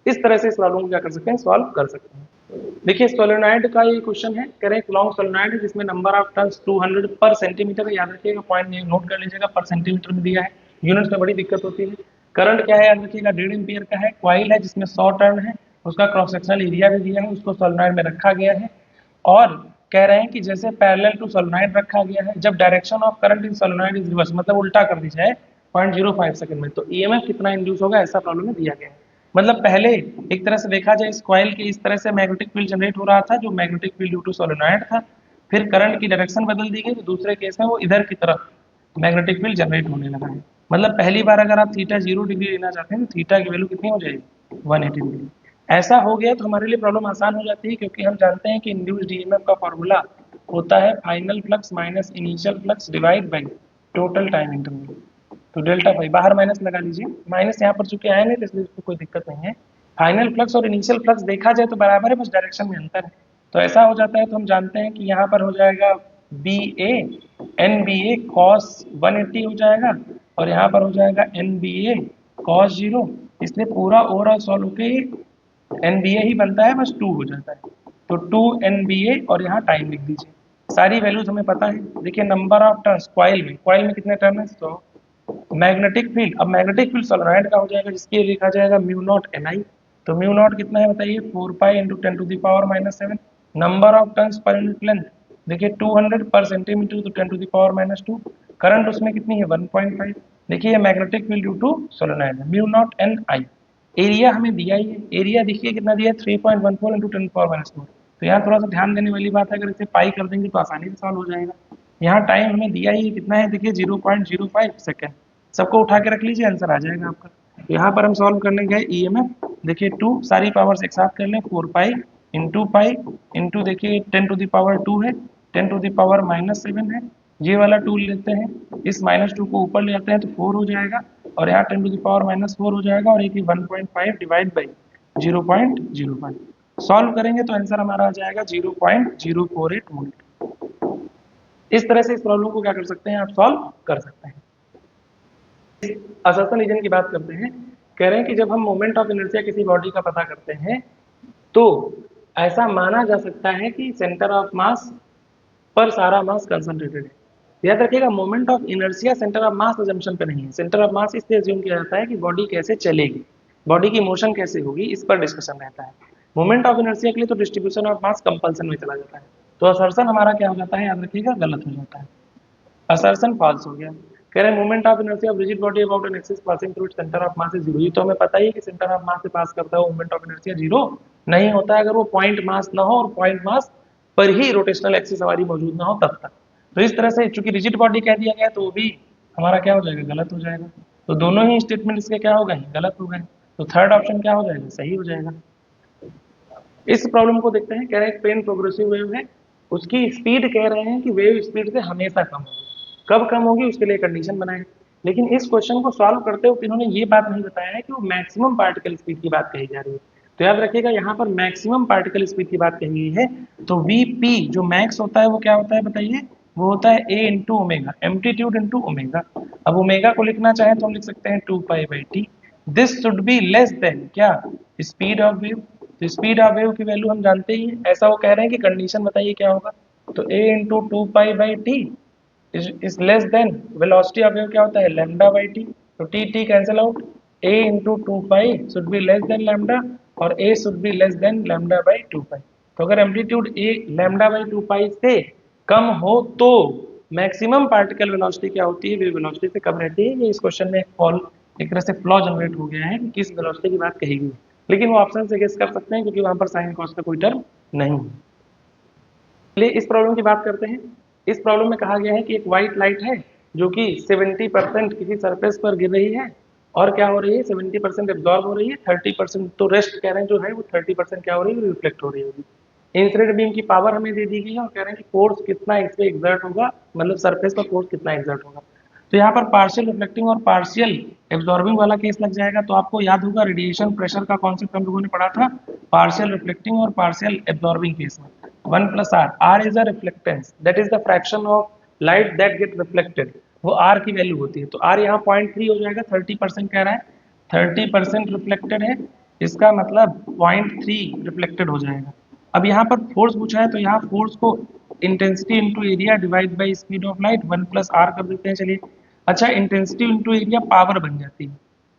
इस तरह से इस प्रॉब्लम को क्या कर सकते हैं, सॉल्व कर सकते हैं। देखिए सोलेनॉइड का ये क्वेश्चन है, कह रहे हैं लॉन्ग सोलेनॉइड है जिसमें नंबर ऑफ टर्न्स 200 पर सेंटीमीटर है। याद रखिएगा पॉइंट नोट कर लीजिएगा, पर सेंटीमीटर में दिया है, यूनिट्स में बड़ी दिक्कत होती है। करंट क्या है याद रखिएगा, 1.5 एम्पियर का है, कॉइल है जिसमें 100 टर्न है, उसका क्रॉस सेक्शनल एरिया भी दिया है, उसको सोलेनॉइड में रखा गया है। और कह रहे हैं कि जैसे पैरेलल टू सोलेनॉइड रखा गया है, जब direction of current in solenoid is reverse मतलब उल्टा कर दी जाए 0.05 सेकंड में, तो ईएमएफ कितना इंड्यूस होगा, ऐसा प्रॉब्लम में दिया गया है। मतलब पहले एक तरह से देखा जाए इस कॉइल के इस तरह से मैग्नेटिक फील्ड जनरेट हो रहा था जो magnetic field due to solenoid था, फिर करंट की डायरेक्शन बदल दी गई, तो दूसरे केस में वो इधर की तरफ मैग्नेटिक फील्ड जनरेट होने लगा है। मतलब पहली बार अगर आप थीटा 0 डिग्री लेना चाहते हैं तो थीटा की वैल्यू कितनी हो जाएगी, 180 डिग्री। ऐसा हो गया तो हमारे लिए प्रॉब्लम आसान हो जाती है, क्योंकि हम जानते हैं कि इंड्यूस्ड ईएमएफ का फॉर्मूला होता है final flux minus initial flux divide by total time interval. तो डेल्टा फाई बाहर माइनस लगा लीजिए, माइनस यहाँ पर चूंकि आया नहीं तो इसलिए इसको कोई दिक्कत नहीं है। फाइनल फ्लक्स और इनिशियल फ्लक्स देखा जाए तो बराबर है, बस डायरेक्शन में अंतर है। तो ऐसा हो जाता है, तो हम जानते हैं कि यहाँ पर हो जाएगा B A N B A cos 180 हो जाएगा, और यहाँ पर हो जाएगा एन बी ए कॉस 0। इसलिए पूरा ओवरऑल सॉल्व होके एन बी ए ही बनता है, बस 2 हो जाता है। तो 2 एन बी ए और यहाँ टाइम लिख दीजिए। सारी वैल्यूज हमें पता है। देखिए नंबर ऑफ टर्न्स कॉइल में कितने टर्न है 100। मैग्नेटिक फील्ड, अब मैग्नेटिक फील्ड सोलेनॉइड का हो जाएगा जिसके लिए लिखा जाएगा म्यू नॉट एन आई। तो म्यू नॉट कितना है बताइए 4 pi into 10 to the power minus 7। Number of turns पर यूनिट लेंथ देखिए 200 पर सेंटीमीटर तो 10 to the power minus 2। Current उसमें कितनी है 1.5। देखिए magnetic field due to solenoid mu naught N I. Area हमें दिया ही है, एरिया देखिए कितना दिया है 3.14 इंटू 10 पावर माइनस 4। तो यहाँ थोड़ा सा ध्यान देने वाली बात है, अगर इसे पाई कर देंगे तो आसानी से सॉल्व हो जाएगा। यहाँ टाइम हमें दिया ही कितना है देखिए 0.05 सेकेंड। सबको उठा के रख लीजिए, आंसर आ जाएगा आपका। तो यहाँ पर हम सॉल्व करने गए ईएमएफ देखिए 2 सारी पावर्स एक साथ कर लें 4 पाई इंटू देखिए 10 टू द पावर 2 है, 10 टू द पावर माइनस 7 है। ये वाला 2 लेते हैं, इस माइनस 2 को ऊपर ले आते हैं तो 4 हो जाएगा, और यहाँ 10 टू द पावर माइनस 4 हो जाएगा, और एक 1.5 डिवाइड बाई 0.05। सॉल्व करेंगे तो आंसर हमारा आ जाएगा 0.048 वोल्ट। इस तरह से इस प्रॉब्लम को क्या कर सकते हैं आप सॉल्व कर सकते हैं। असर्शन रीजन की बात करते हैं। कह रहे हैं कि जब हम मोमेंट ऑफ इनर्शिया किसी बॉडी का पता करते हैं तो ऐसा माना जा सकता है कि सेंटर ऑफ मास पर सारा मास कंसंट्रेटेड है। याद रखिएगा moment of inertia centre of mass assumption पे नहीं है। सेंटर ऑफ मास इसलिए अज्यूम किया जाता है कि बॉडी कैसे चलेगी, बॉडी की मोशन कैसे होगी, इस पर डिस्कशन रहता है। मोमेंट ऑफ इनर्शिया के लिए तो डिस्ट्रीब्यूशन ऑफ मास कंपल्सन में चला जाता है। तो असर्शन हमारा क्या हो जाता है याद रखिएगा गलत हो जाता है, असर्शन फॉल्स हो गया। कह रहे हैं moment of inertia of rigid body about an axis passing through its centre of mass is 0। ये तो हमें पता ही है कि सेंटर ऑफ मास से पास करता है मोमेंट ऑफ इनर्शिया 0 नहीं होता है अगर वो पॉइंट मास ना हो और पॉइंट मास पर ही रोटेशनल एक्सिस हमारी मौजूद ना हो तब तक। तो इस तरह से चूंकि रिजिड बॉडी कह दिया गया तो वो भी हमारा क्या हो जाएगा गलत हो जाएगा। तो दोनों ही स्टेटमेंट इसके क्या हो गए गलत हो गए। तो थर्ड ऑप्शन क्या हो जाएगा सही हो जाएगा। इस प्रॉब्लम को देखते हैं। कह रहे हैं एक प्लेन प्रोग्रेसिव वेव है, उसकी स्पीड कह रहे हैं कि वेव स्पीड से हमेशा कम होगी। कब कम होगी उसके लिए कंडीशन बनाए। लेकिन इस क्वेश्चन को सॉल्व करते हुए इन्होंने ये बात नहीं बताया है कि वो मैक्सिमम पार्टिकल स्पीड की बात कही जा रही है। तो याद रखिएगा यहाँ पर मैक्सिमम पार्टिकल स्पीड की बात कही गई है। तो वीपी जो मैक्स होता है वो क्या होता है बताइए, वो होता है A into omega, amplitude into omega. अब ओमेगा को लिखना चाहें तो हम लिख सकते हैं 2 पाई/टी। This should be less than क्या स्पीड ऑफ वेव। तो स्पीड ऑफ वेव की वैल्यू हम जानते ही हैं। ऐसा वो कह रहे हैं कि कंडीशन बताइए क्या होगा। तो ए इंटू 2 पाई/टी is less than velocity of wave क्या होता है लैम्डा/टी। तो T T cancel out, A into 2 pi should be less than lambda और A should be less than लैम्डा/2 पाई। तो अगर एम्पलीट्यूड ए लैम्डा/2 पाई से कम हो तो मैक्सिमम पार्टिकल वेलोसिटी क्या होती है वेव वेलोसिटी से कम रहती है। ये इस क्वेश्चन में एक तरह से फ्लॉ जनरेट हो गया है कि किस वेलोसिटी की बात कही गई है। लेकिन वो ऑप्शन से गेस कर सकते हैं क्योंकि वहां पर साइन कॉस का कोई टर्म नहीं है। चलिए इस प्रॉब्लम की बात करते हैं। इस प्रॉब्लम में कहा गया है कि एक व्हाइट लाइट है जो कि 70% किसी सरफेस पर गिर रही है और क्या हो रही है 70% एब्जॉर्ब हो रही है, 30% तो रेस्ट कह रहे हैं जो है वो 30% क्या हो रही है रिफ्लेक्ट हो रही होगी। इंसिडेंट बीम की पावर हमें दे दी गई है और कह रहे हैं कि फोर्स कितना इस पे एग्जर्ट होगा, मतलब सरफेस पर फोर्स कितना एग्जर्ट होगा। तो यहाँ पर पार्शियल रिफ्लेक्टिंग और पार्शियल एब्जॉर्बिंग वाला केस लग जाएगा। तो आपको याद होगा रेडिएशन प्रेशर का कॉन्सेप्ट हम लोगों ने पढ़ा था पार्शियल रिफ्लेक्टिंग और पार्शियल एब्जॉर्बिंग केस में। 1 + r is a reflectance that is the fraction of light that get reflected, वो r की वैल्यू होती है। तो r यहाँ 0.3 हो जाएगा, 30% कह रहा है, 30% रिफ्लेक्टेड है, इसका मतलब 0.3 रिफ्लेक्टेड हो जाएगा। अब यहाँ पर फोर्स पूछा है तो यहाँ फोर्स को intensity into area divide by speed of light 1 + r कर देते हैं। चलिए अच्छा इंटेंसिटी इंटू एरिया पावर बन जाती है,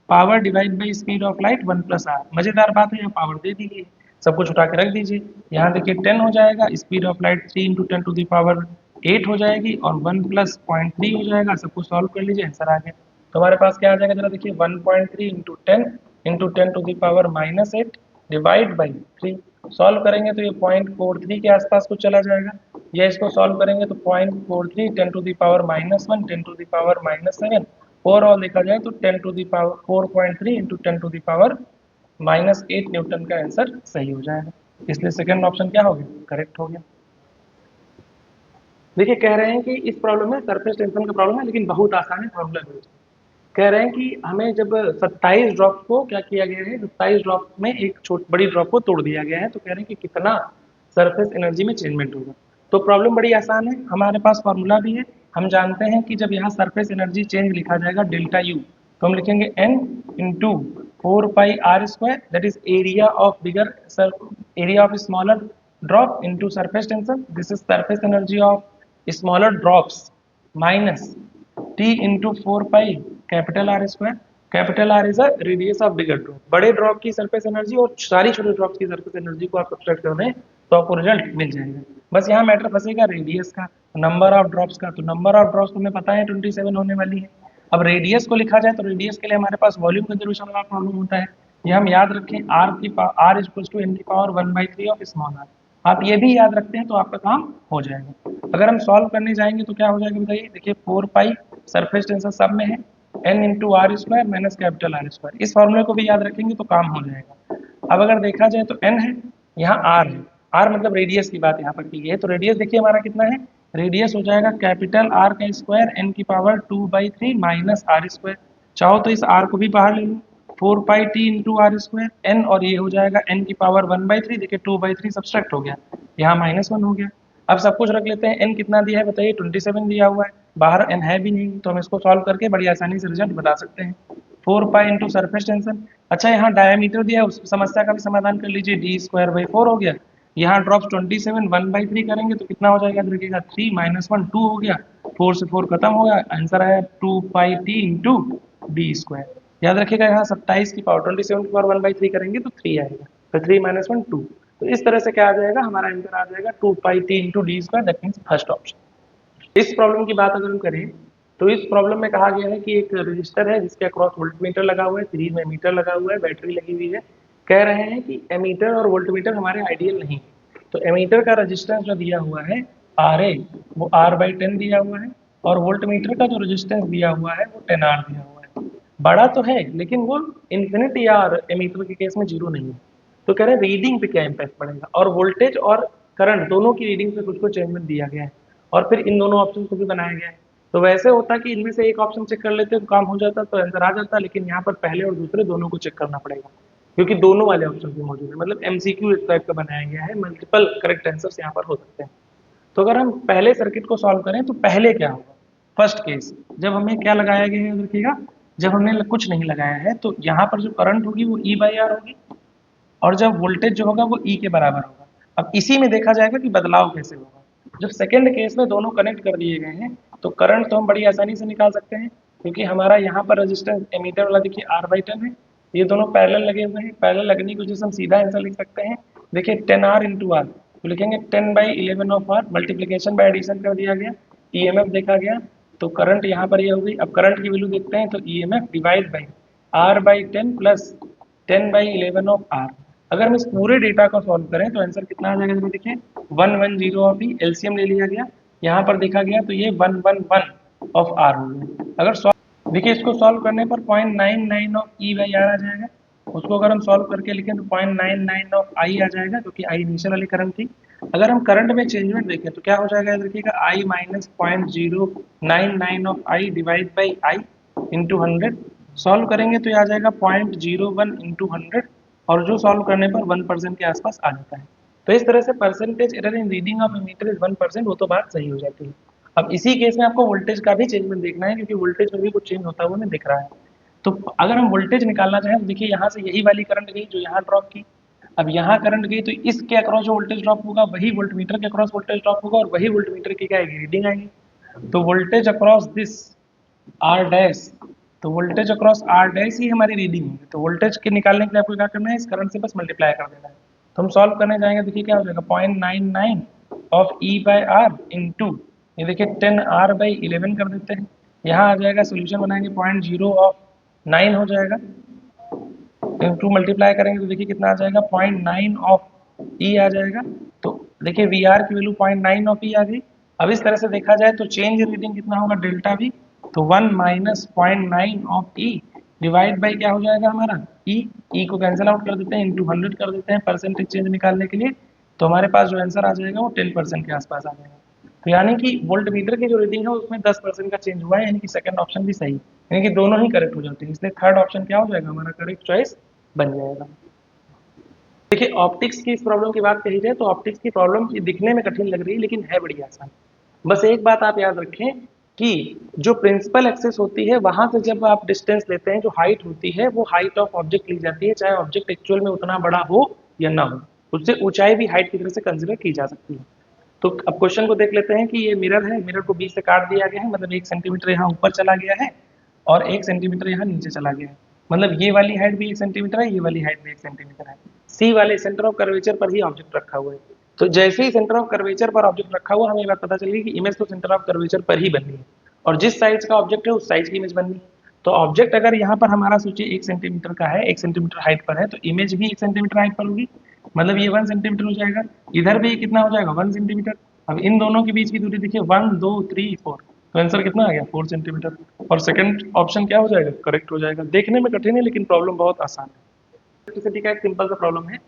power divide by speed of light 1 + r। मजेदार बात है यहाँ पावर दे दी गई, सब कुछ उठा के रख दीजिए। यहाँ देखिए 10 हो जाएगा, speed of light 3 into 10 to the power 8 हो जाएगी और 1 + 0.3 हो जाएगा। सब कुछ सॉल्व कर लीजिए आंसर आ गया। तो हमारे पास क्या आ जाएगा जरा देखिए 1.3 into 10 to the power -8 divide by 3। Solve करेंगे तो ये 0.43 के आसपास कुछ चला जाएगा। या इसको सॉल्व करेंगे तो 0.43 10 to the power -1 10 to the power -7 overall देखा जाए तो 10 to the power 4.3 into 10 to the power -8 newton का आंसर सही हो जाएगा। इसलिए सेकंड ऑप्शन क्या हो गया करेक्ट हो गया। देखिए कह रहे हैं कि इस प्रॉब्लम में सरफेस टेंशन का प्रॉब्लम है, लेकिन बहुत आसान है फॉर्मूला भी। कह रहे हैं कि हमें जब 27 ड्रॉप को क्या किया गया है, 27 ड्रॉप में एक छोटी बड़ी ड्रॉप को तोड़ दिया गया है, तो कह रहे हैं कि कितना सरफेस एनर्जी में चेंजमेंट होगा। तो प्रॉब्लम बड़ी आसान है, हमारे पास फॉर्मूला भी है। हम जानते हैं कि जब यहाँ सरफेस एनर्जी चेंज लिखा जाएगा डेल्टा यू, तो हम लिखेंगे n into 4 pi r² that is area of bigger area of smaller drop into surface tension, this is surface energy of smaller drops minus T into 4 pi capital R square. Capital R is a radius of bigger drop, बड़े drop की surface energy और सारी छोटे drop की surface energy को आप subtract कर दें तो आपको रिजल्ट मिल जाएगा। बस यहाँ मैटर फंसेगा रेडियस का, नंबर ऑफ ड्रॉप्स का। तो नंबर ऑफ ड्रॉप्स तुम्हें पता है 27 होने वाली है। अब रेडियस को लिखा जाए तो रेडियस के लिए हमारे पास वॉल्यूम कंजर्वेशन वाला प्रॉब्लम होता है। ये हम याद रखें, आर इज टू एन की पावर 1/3 ऑफ स्मॉल आर। आप ये भी याद रखते हैं तो आपका काम हो जाएगा। अगर हम सॉल्व करने जाएंगे तो क्या हो जाएगा बताइए। देखिए 4 पाई सरफेस टेंशन सब में है, n into are square minus capital R square. इस फॉर्मूले को भी याद रखेंगे तो काम हो जाएगा। अब अगर देखा जाए तो एन है, यहाँ आर है, आर मतलब रेडियस की बात यहाँ पर की गई है। तो रेडियस देखिए हमारा कितना है, रेडियस हो जाएगा कैपिटल आर का स्क्वायर एन की पावर 2/3 माइनस आर स्क्वायर। चाहो तो इस आर को भी बाहर ले लो, 4 pi T into are square N, और ये हो जाएगा एन की पावर 1/3। देखिए 2/3 सब्सट्रैक्ट हो गया, यहाँ -1 हो गया। अब सब कुछ रख लेते हैं, एन कितना दिया है बताइए, 27 दिया हुआ है, बाहर एन है भी नहीं, तो हम इसको सॉल्व करके बड़ी आसानी से रिजल्ट बता सकते हैं। 4 पाई इंटू सरफेस टेंशन। अच्छा यहाँ डायमीटर दिया है, उस समस्या का भी समाधान कर लीजिए, d²/4 हो गया। यहाँ ड्रॉप्स 27 1/3 करेंगे तो कितना हो जाएगा, देखिएगा 3 -1 2 हो गया, 4 से 4 खत्म हो गया, आंसर आया 2 पाई टी इंटू d²। याद रखिएगा यहाँ 27 की पावर 27 की पावर 1/3 करेंगे तो 3 आएगा, तो 3 -1 2। तो इस तरह से क्या आ जाएगा, हमारा आंसर आ जाएगा 2 pi T into d², that means first option. इस प्रॉब्लम की बात अगर हम करें तो इस प्रॉब्लम में कहा गया है कि एक रजिस्टर है जिसके अक्रॉस वोल्टमीटर लगा हुआ है, सीरीज में मीटर लगा हुआ है, बैटरी लगी हुई है। कह रहे हैं कि एमीटर और वोल्टमीटर हमारे आइडियल नहीं है। तो एमीटर का रजिस्टेंस जो दिया हुआ है आर ए, वो R/10 दिया हुआ है, और वोल्टमीटर का जो रजिस्टेंस दिया हुआ है वो 10R दिया हुआ है। बड़ा तो है लेकिन वो इन्फिनिटी आर एमीटर के केस में जीरो नहीं है। तो कह रहे हैं रीडिंग पे क्या इम्पैक्ट पड़ेगा, और वोल्टेज और करंट दोनों की रीडिंग पे कुछ कुछ चेंजमेंट दिया गया है, और फिर इन दोनों ऑप्शन को भी बनाया गया है। तो वैसे होता कि इनमें से एक ऑप्शन चेक कर लेते तो काम हो जाता, तो आंसर आ जाता, लेकिन यहाँ पर पहले और दूसरे दोनों को चेक करना पड़ेगा, क्योंकि दोनों वाले ऑप्शन भी मौजूद है। मतलब एमसीक्यू इस टाइप का बनाया गया है, मल्टीपल करेक्ट आंसर्स यहाँ पर हो सकते हैं। तो अगर हम पहले सर्किट को सॉल्व करें तो पहले क्या होगा, फर्स्ट केस जब हमें क्या लगाया गया है देखिएगा, जब हमने कुछ नहीं लगाया है तो यहाँ पर जो करंट होगी वो E/R होगी, और जब वोल्टेज जो होगा वो ई के बराबर होगा। अब इसी में देखा जाएगा कि बदलाव कैसे होगा। जब सेकंड केस में दोनों कनेक्ट कर दिए गए हैं तो करंट तो हम बड़ी आसानी से निकाल सकते हैं, क्योंकि हमारा यहाँ पर रेजिस्टेंस एमीटर वाला देखिए R/10 है, ये दोनों पैरेलल लगे हुए हैं। पैरेलल लगने की वजह से हम सीधा आंसर लिख सकते हैं। देखिए 10R इंटू आर, तो लिखेंगे 10/11 of R, multiplication by addition कर दिया गया, ईएमएफ देखा गया, तो करंट यहाँ पर ये हो गई। अब करंट की वैल्यू देखते हैं तो EMF divide by R/10 plus 10/11 of R. अगर हम इस पूरे डेटा को सॉल्व करें तो आंसर कितना आ जाएगा, देखिए 110 ऑफ ई, एलसीएम ले लिया गया, यहाँ पर देखा गया तो ये 111 ऑफ आर हो गया। अगर देखिए इसको सॉल्व करने पर 0.99 ऑफ ई बाई आर आ जाएगा। उसको अगर हम सॉल्व करके लिखें तो 0.99 ऑफ आई आ जाएगा, क्योंकि आई इनिशियल वाली करंट थी। अगर हम करंट में चेंजमेंट देखें तो क्या हो जाएगा, देखिएगा I minus 0.099 of I divide by I into 100। Solve करेंगे तो ये आ जाएगा 0.01 इंटू 100, और जो सॉल्व करने पर 1% के आसपास आ जाता है। तो इस तरह से percentage error in reading of ammeter is 1%, वो तो बात सही हो जाती है। अब इसी केस में आपको वोल्टेज का भी चेंजमेंट देखना है, क्योंकि वोल्टेज में भी कुछ चेंज होता हुआ हमें दिख रहा है। तो अगर हम वोल्टेज निकालना चाहें तो देखिए यहाँ से यही वाली करंट गई जो यहाँ ड्रॉप की, अब यहाँ करंट गई तो इसके अक्रॉस जो वोल्टेज ड्रॉप होगा वही वोल्टमीटर के अक्रॉस वोल्टेज ड्रॉप होगा, और वही वोल्टमीटर की क्या आएगी, रीडिंग आएगी। तो voltage across this R dash, तो वोल्टेज अक्रॉस आर डैश ही हमारी रीडिंग होगी। तो वोल्टेज के निकालने के लिए आपको क्या करना है, इस करंट से बस मल्टीप्लाई कर देना है। तो हम सॉल्व करने जाएंगे, देखिए क्या हो जाएगा 0.99 of E by R into, ये देखिए 10R/11 कर देते हैं। यहाँ आ जाएगा, सोल्यूशन बनाएंगे 0.0 हो जाएगा, इंटू मल्टीप्लाई करेंगे तो देखिए कितना आ जाएगा 0.9 ऑफ ई आ जाएगा। तो देखिए वी आर की वैल्यू 0.9 ऑफ ई आ गई। अब इस तरह से देखा जाए तो चेंज रीडिंग कितना होगा, डेल्टा वी, तो 1 minus 0.9 of E divide by क्या हो जाएगा हमारा ई को कैंसिल आउट कर देते हैं, इंटू 100 कर देते हैं परसेंटेज चेंज निकालने के लिए। तो हमारे पास जो आंसर आ जाएगा वो 10% के आसपास आ जाएगा। तो यानी कि वोल्ट मीटर की जो रीडिंग है उसमें 10% का चेंज हुआ है, यानी कि सेकंड ऑप्शन भी सही, यानी कि दोनों ही करेक्ट हो जाते हैं, इसलिए थर्ड ऑप्शन क्या हो जाएगा हमारा करेक्ट चॉइस बन जाएगा। देखिए ऑप्टिक्स की इस प्रॉब्लम की बात कही जाए तो ऑप्टिक्स की प्रॉब्लम दिखने में कठिन लग रही है लेकिन है बड़ी आसान। बस एक बात आप याद रखें कि जो प्रिंसिपल एक्सिस होती है वहां से जब आप डिस्टेंस लेते हैं, जो हाइट होती है वो हाइट ऑफ ऑब्जेक्ट ली जाती है, चाहे ऑब्जेक्ट एक्चुअल में उतना बड़ा हो या ना हो, उससे ऊंचाई भी हाइट की तरह से कंसिडर की जा सकती है। तो अब क्वेश्चन को देख लेते हैं कि ये मिरर है, मिरर को बीच से काट दिया गया है, मतलब 1 सेंटीमीटर यहाँ ऊपर चला गया है और 1 सेंटीमीटर यहाँ नीचे चला गया है, मतलब ये वाली हाइट भी 1 सेंटीमीटर है, ये वाली हाइट भी 1 सेंटीमीटर है। सी वाले सेंटर ऑफ कर्वेचर पर ही ऑब्जेक्ट रखा हुआ है। तो जैसे ही सेंटर ऑफ कर्वेचर पर ऑब्जेक्ट रखा हुआ, हमें बात पता चल गई कि इमेज तो सेंटर ऑफ कर्वेचर पर ही बननी है और जिस साइज का ऑब्जेक्ट है उस साइज की इमेज बननी है। तो ऑब्जेक्ट अगर यहाँ पर हमारा सोचिए 1 सेंटीमीटर का है, 1 सेंटीमीटर हाइट पर है, तो इमेज भी 1 सेंटीमीटर हाइट पर होगी, मतलब ये 1 सेंटीमीटर हो जाएगा। इधर भी कितना हो जाएगा 1 सेंटीमीटर। अब इन दोनों के बीच की दूरी देखिए 1 2 3 4, तो आंसर कितना आ गया 4 सेंटीमीटर। और सेकंड ऑप्शन क्या हो जाएगा करेक्ट हो जाएगा। देखने में कठिन है लेकिन प्रॉब्लम बहुत आसान है। इलेक्ट्रिसिटी का एक सिंपल सा प्रॉब्लम है।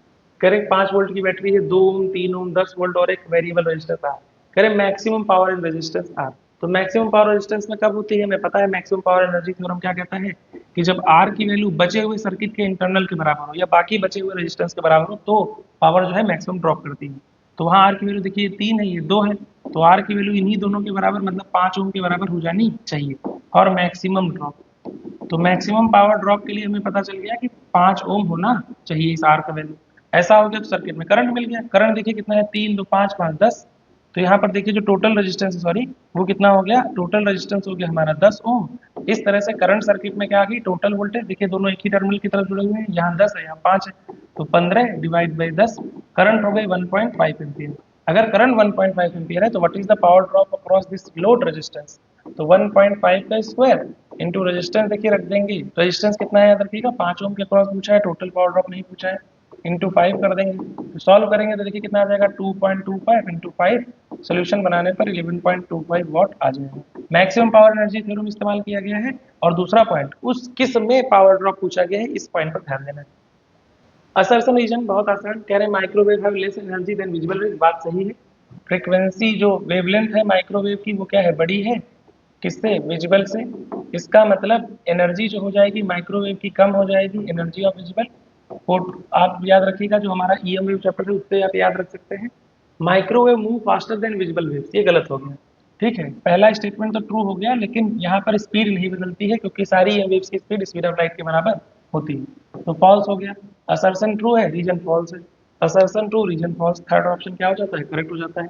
करें 5 वोल्ट की बैटरी है, 2 ओम 3 ओम 10 वोल्ट और एक वेरिएबल रेजिस्टेंस आर। करें maximum power in resistance R. तो मैक्सिमम पावर रेजिस्टेंस में कब होती है हमें पता है, मैक्सिमम पावर एनर्जी थ्योरम क्या कहता है कि जब आर की वैल्यू बचे हुए सर्किट के इंटरनल के बराबर हो या बाकी बचे हुए रेजिस्टेंस के बराबर हो तो पावर जो है मैक्सिमम ड्रॉप करती है। तो वहाँ आर की वैल्यू देखिए 3 है, ये 2 है, तो आर की वैल्यू इन्हीं दोनों के बराबर मतलब 5 ओम के बराबर हो जानी चाहिए और मैक्सिमम ड्रॉप। तो मैक्सिमम पावर ड्रॉप के लिए हमें पता चल गया कि 5 ओम होना चाहिए इस आर का वैल्यू। ऐसा हो गया तो सर्किट में करंट मिल गया। करंट देखिए कितना है 3 2 5 5 10। तो यहाँ पर देखिए जो टोटल रेजिस्टेंस है सॉरी वो कितना हो गया, टोटल रेजिस्टेंस हो गया हमारा 10 ओम। इस तरह से करंट सर्किट में क्या आ गई टोटल वोल्टेज देखिए दोनों एक ही टर्मिनल की तरफ जुड़े हुए हैं, यहाँ 10 है यहाँ 5 है, तो 15 डिवाइड बाई 10 करंट हो गई 1.5 एम्पियर। अगर करंट 1.5 एम्पियर है तो what is the power drop across this load resistance, तो 1.5 का स्क्वायर इंटू रेजिस्टेंस देखिए रख देंगे, रेजिस्टेंस कितना है याद रखिएगा 5 ओम के अक्रॉस पूछा है, टोटल पावर ड्रॉप नहीं पूछा है, इंटू 5 कर देंगे। तो सॉल्व करेंगे तो देखिए कितना आ जाएगा 2.25 इंटू 5, सोल्यूशन बनाने पर 11.25 वॉट आ जाएगा। मैक्सिमम पावर एनर्जी थ्योरम इस्तेमाल किया गया है। और दूसरा पॉइंट उस किस में पावर ड्रॉप पूछा गया है इस पॉइंट पर ध्यान देना है। असर्शन रीजन बहुत आसान, कह रहे हैं microwave have less energy than visible rays, बात सही है। फ्रीक्वेंसी जो वेवलेंथ है माइक्रोवेव की वो क्या है बड़ी है किससे विजिबल से, इसका मतलब एनर्जी जो हो जाएगी माइक्रोवेव की कम हो जाएगी एनर्जी ऑफ विजिबल। आप याद रखिएगा जो हमारा ईएम वेव चैप्टर है उससे आप याद रख सकते हैं। Microwave move faster than visible waves, ये गलत हो गया। ठीक है पहला स्टेटमेंट तो ट्रू हो गया लेकिन यहाँ पर स्पीड नहीं बदलती है क्योंकि सारी ईएम वेव्स की स्पीड स्पीड ऑफ लाइट के बराबर होती है, तो फॉल्स हो गया। असर्शन ट्रू है रीजन फॉल्स है, assertion true reason false, third option क्या हो जाता है करेक्ट हो जाता है।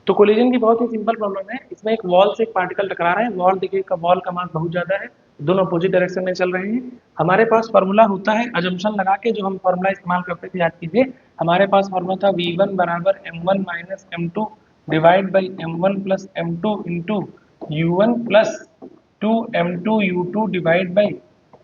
तो कोलिजन की बहुत ही सिंपल प्रॉब्लम है, इसमें एक वॉल से एक पार्टिकल टकरा रहे हैं, वॉल देखिए का वॉल का मास बहुत ज्यादा है, दोनों अपोजिट डायरेक्शन में चल रहे हैं। हमारे पास फार्मूला होता है अजम्पशन लगा के, जो हम फार्मूला इस्तेमाल करते थे याद कीजिए, हमारे पास फार्मूला था V1 बराबर M1 minus M2 divide by M1 plus M2 into U1 plus 2M2 U2 divide by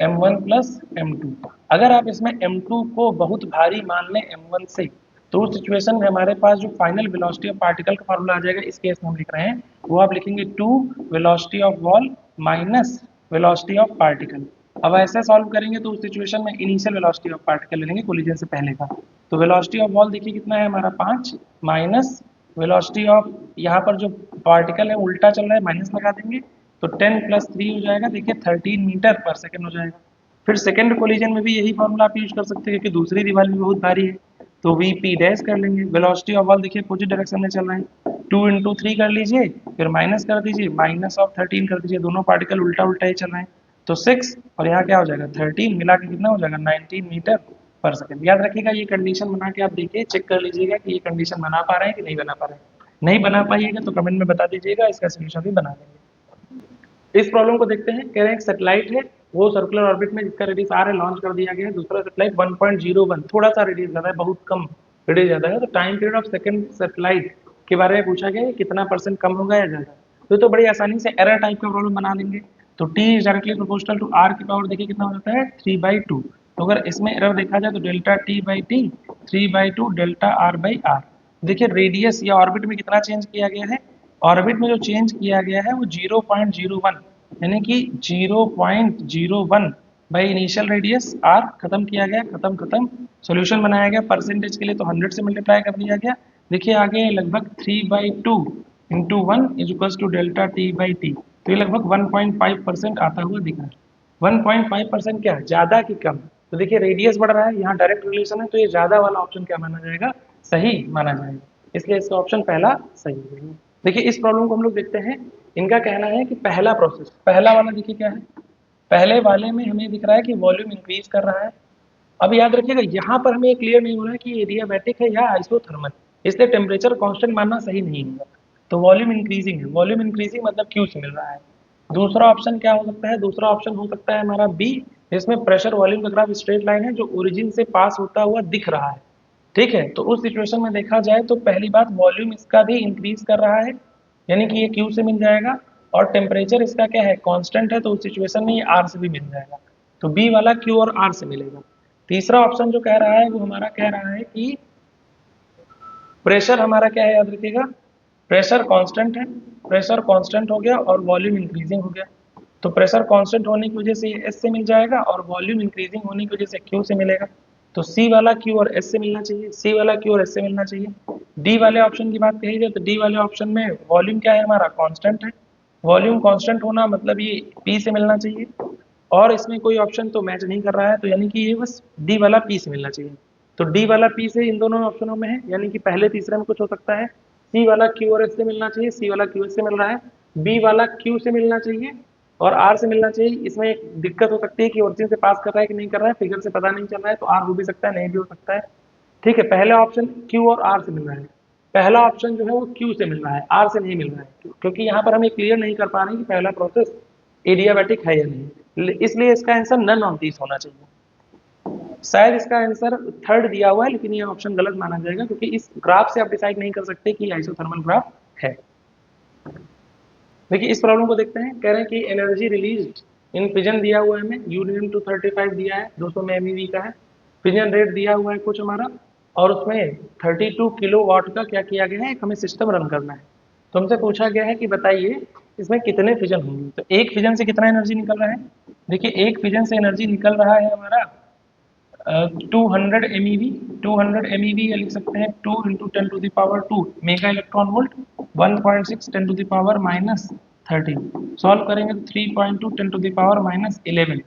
M1 plus M2। अगर आप इसमें M2 को बहुत भारी मान लें M1 से, तो उस सिचुएशन में हमारे पास जो फाइनल वेलोसिटी ऑफ पार्टिकल का फार्मूला आ जाएगा, इस केस में हम लिख रहे हैं वो आप लिखेंगे 2 velocity of wall minus velocity of particle. अब ऐसे सॉल्व करेंगे तो उस सिचुएशन में इनिशियल वेलोसिटी ऑफ पार्टिकल ले लेंगे कोलिजन से पहले का, तो वेलोसिटी ऑफ वॉल देखिए कितना है हमारा 5 माइनस वेलोसिटी ऑफ यहाँ पर जो पार्टिकल है उल्टा चल रहा है माइनस लगा देंगे, तो 10 प्लस 3 हो जाएगा देखिए 13 मीटर पर सेकेंड हो जाएगा। फिर सेकेंड कोलिजन में भी यही फॉर्मूला आप यूज कर सकते हैं क्योंकि दूसरी दीवार भी बहुत भारी है, तो वी पी डैश कर लेंगे। वेलोसिटी ऑफ वॉल देखिए अपोजिट डायरेक्शन में चल रहे हैं, 2 इंटू 3 कर लीजिए फिर माइनस कर दीजिए, माइनस ऑफ 13 कर दीजिए, दोनों पार्टिकल उल्टा उल्टा ही चल रहे हैं, तो 6 और यहाँ क्या हो जाएगा 13 मिला के कितना हो जाएगा 19 मीटर पर सेकंड। याद रखिएगा ये कंडीशन बना के आप देखिए चेक कर लीजिएगा कि ये कंडीशन बना पा रहे हैं कि नहीं बना पा रहे हैं, नहीं बना पाइएगा तो कमेंट में बता दीजिएगा, इसका सोल्यूशन भी बना देंगे। इस प्रॉब्लम को देखते हैं, कह रहे हैं एक सैटेलाइट है वो सर्कुलर ऑर्बिट में जिसका रेडियस आर है लॉन्च कर दिया गया है, दूसरा सैटेलाइट 1.01 थोड़ा सा रेडियस ज्यादा है बहुत कम रेडियस ज्यादा है, तो time period of second satellite के बारे में पूछा गया है कितना परसेंट कम होगा या ज्यादा, तो बड़ी आसानी से एरर टाइप का प्रॉब्लम बना लेंगे। तो t is directly proportional to r की पावर देखिए कितना हो जाता है 3/2, तो अगर इसमें एरर देखा जाए तो डेल्टा t/t 3/2 डेल्टा r/r। देखिए रेडियस या ऑर्बिट में कितना चेंज किया गया है, ऑर्बिट में जो चेंज किया गया है वो 0.01 यानी कि 0.01 बाई इनिशियल रेडियस आर खत्म किया गया, खत्म खत्म। सॉल्यूशन बनाया गया परसेंटेज के लिए तो 100 से मल्टीप्लाई कर दिया गया, देखिए आगे लगभग 3/2 into 1 is equals to delta T by T, तो ये लगभग 1.5% आता हुआ दिख रहा है। 1.5% क्या है, ज़्यादा कि कम? तो देखिए रेडियस बढ़ रहा है, यहाँ डायरेक्ट रिलेशन है, तो ये ज़्यादा वाला ऑप्शन क्या माना जाएगा, सही माना जाएगा, इसलिए इसका ऑप्शन पहला सही है। देखिए इस प्रॉब्लम को हम लोग देखते हैं, इनका कहना है कि पहला प्रोसेस, पहला वाला देखिए क्या है, पहले वाले में हमें दिख रहा है कि वॉल्यूम इंक्रीज कर रहा है। अब याद रखिएगा यहाँ पर हमें क्लियर नहीं हो रहा है कि एडियाबैटिक है या आइसोथर्मल, इसलिए टेम्परेचर कांस्टेंट मानना सही नहीं होगा। तो वॉल्यूम इंक्रीजिंग है, वॉल्यूम इंक्रीजिंग मतलब क्यू से मिल रहा है। दूसरा ऑप्शन क्या हो सकता है, दूसरा ऑप्शन हो सकता है हमारा बी, जिसमें प्रेशर वॉल्यूम का ग्राफ स्ट्रेट लाइन है जो ओरिजिन से पास होता हुआ दिख रहा है। ठीक है, तो उस सिचुएशन में देखा जाए तो पहली बात वॉल्यूम इसका भी इंक्रीज कर रहा है, यानी कि ये क्यू से मिल जाएगा, और टेम्परेचर इसका क्या है, कांस्टेंट है, तो उस सिचुएशन में ये आर से भी मिल जाएगा। तो बी वाला क्यू और आर से मिलेगा। तीसरा ऑप्शन जो कह रहा है वो हमारा कह रहा है कि प्रेशर हमारा क्या है, याद रखिएगा, प्रेशर कांस्टेंट है, प्रेशर कांस्टेंट हो गया और वॉल्यूम इंक्रीजिंग हो गया। तो प्रेशर कांस्टेंट होने की वजह से ये एस से मिल जाएगा और वॉल्यूम इंक्रीजिंग होने की वजह से क्यू से मिलेगा। तो सी वाला क्यू और एस से मिलना चाहिए, सी वाला क्यू और एस से मिलना चाहिए। डी वाले ऑप्शन की बात कही जाए तो डी वाले ऑप्शन में वॉल्यूम क्या है हमारा, कांस्टेंट है, वॉल्यूम कांस्टेंट होना मतलब ये पी से मिलना चाहिए, और इसमें कोई ऑप्शन तो मैच नहीं कर रहा है, तो यानी कि ये बस डी वाला पी से मिलना चाहिए। तो डी वाला पी से इन दोनों ऑप्शनों में है, यानी कि पहले तीसरे में कुछ हो सकता है। सी वाला क्यू और एस से मिलना चाहिए, सी वाला क्यू एस से मिल रहा है, बी वाला क्यू से मिलना चाहिए और आर से मिलना चाहिए। इसमें एक दिक्कत हो सकती है कि ओरिजिन से पास कर रहा है कि नहीं कर रहा है, फिगर से पता नहीं चल रहा है, तो आर हो भी सकता है, नहीं भी हो सकता है। ठीक है, पहला ऑप्शन क्यू और आर से मिल रहा है, पहला ऑप्शन जो है वो क्यू से मिल रहा है, आर से नहीं मिल रहा है, क्योंकि यहाँ पर हम क्लियर नहीं कर पा रहे हैं कि पहला प्रोसेस एडियाबैटिक है या नहीं, इसलिए इसका आंसर नन ऑफ दिस होना चाहिए। शायद इसका आंसर थर्ड दिया हुआ है, लेकिन ये ऑप्शन गलत माना जाएगा, क्योंकि इस ग्राफ से आप डिसाइड नहीं कर सकते कि आइसोथर्मल ग्राफ है। देखिए इस प्रॉब्लम को देखते हैं, कह रहे हैं कि एनर्जी रिलीज्ड इन फिजन दिया हुआ है हमें, यूनियन 235 दिया है, 200 में एमईवी का है, फिजन रेट दिया हुआ है कुछ हमारा, और उसमें 32 किलो वाट का क्या किया गया है, एक हमें सिस्टम रन करना है। तो हमसे पूछा गया है कि बताइए इसमें कितने फिजन होंगे, तो एक फिजन से कितना एनर्जी निकल रहा है। देखिए एक फिजन से एनर्जी निकल रहा है हमारा 200 MeV, 200 MeV या लिख सकते हैं 2 into 10⁻², mega electron volt, 1.6 10⁻⁻13। Solve करेंगे तो 3.2 10⁻⁻11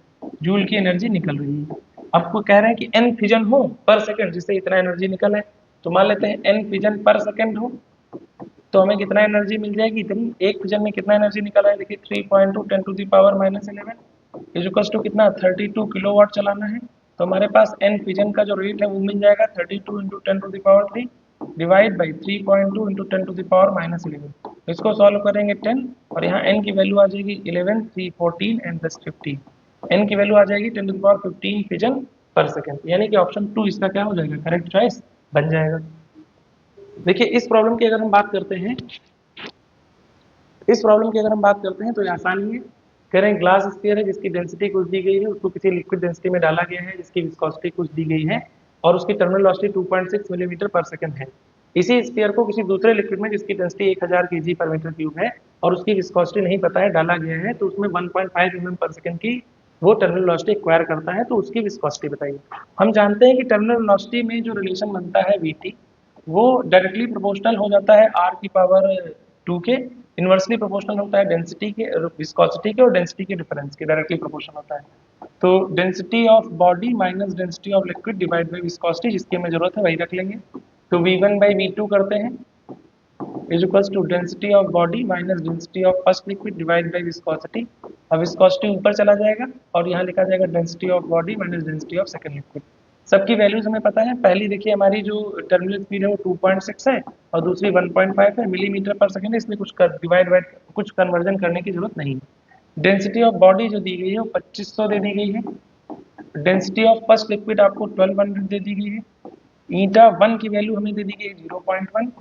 जूल की एनर्जी निकल रही है। आपको कह रहे हैं कि n फिजन हो पर सेकंड जिससे इतना एनर्जी निकल है, तो मान लेते हैं n फिजन पर सेकंड हो, तो हमें कितना एनर्जी मिल जाएगी इतनी, एक फिजन में कितना एनर्जी निकल रहा है, देखिए 3.2 10⁻⁻11 इज इक्वल्स टू कितना 32 किलोवाट चलाना है, तो हमारे पास एन फिजन का जो रेट है वो मिल जाएगा 32 इंटू 10⁻³ डिवाइड बाई 3.2 इंटू 10⁻⁻11। इसको सॉल्व करेंगे 10, और यहाँ n की वैल्यू आ जाएगी 11, 3, 14 एंड प्लस 15, n की वैल्यू आ जाएगी 10⁻15 फिजन पर सेकेंड, यानी कि ऑप्शन 2 इसका क्या हो जाएगा, करेक्ट चॉइस बन जाएगा। देखिए इस प्रॉब्लम की अगर हम बात करते हैं, इस प्रॉब्लम की अगर हम बात करते हैं तो ये आसानी है। कह रहे हैं ग्लास स्फीयर है जिसकी डेंसिटी कुछ दी गई है, उसको किसी लिक्विड डेंसिटी में डाला गया है जिसकी विस्कोसिटी कुछ दी गई है, और उसकी टर्मिनल वेलोसिटी 2.6 मिलीमीटर पर सेकंड है। इसी स्फीयर को किसी दूसरे लिक्विड में जिसकी डेंसिटी 1000 kg पर मीटर क्यूब है और उसकी विस्कोसिटी नहीं पता है डाला गया है, तो उसमें 1.5 mm पर सेकंड की वो टर्मिनल वेलोसिटी एक्वायर करता है, तो उसकी विस्कोसिटी बताइए। हम जानते हैं कि टर्मिनल वेलोसिटी में जो रिलेशन बनता है Vt वो डायरेक्टली प्रोपोर्शनल हो जाता है r की पावर 2 के, इन्वर्सली प्रोपोर्शनल होता है डेंसिटी के, विस्कोसिटी के और डेंसिटी के डिफरेंस के, डायरेक्टली प्रोपोर्शनल होता है। तो density of body minus density of liquid divide by viscosity, जिसकी हमें जरूरत है वही रख लेंगे। तो V1 बाई V2 करते हैं is equals to density of body minus density of first liquid divide by viscosity. अब विस्कोसिटी ऊपर चला जाएगा और यहाँ लिखा जाएगा density of body minus density of second liquid. सबकी वैल्यूज हमें पता है, पहली देखिए हमारी जो टर्मिनल स्पीड है वो 2.6 है और दूसरी 1.5 है मिलीमीटर पर सेकंड है, इसमें कुछ डिवाइड कुछ कन्वर्जन करने की जरूरत नहीं है। डेंसिटी ऑफ बॉडी जो दी गई है वो 2500 दे दी गई है, डेंसिटी ऑफ फर्स्ट लिक्विड आपको 1200 दे दी गई है, ईटा 1 की वैल्यू हमें दे दी गई है 0.1,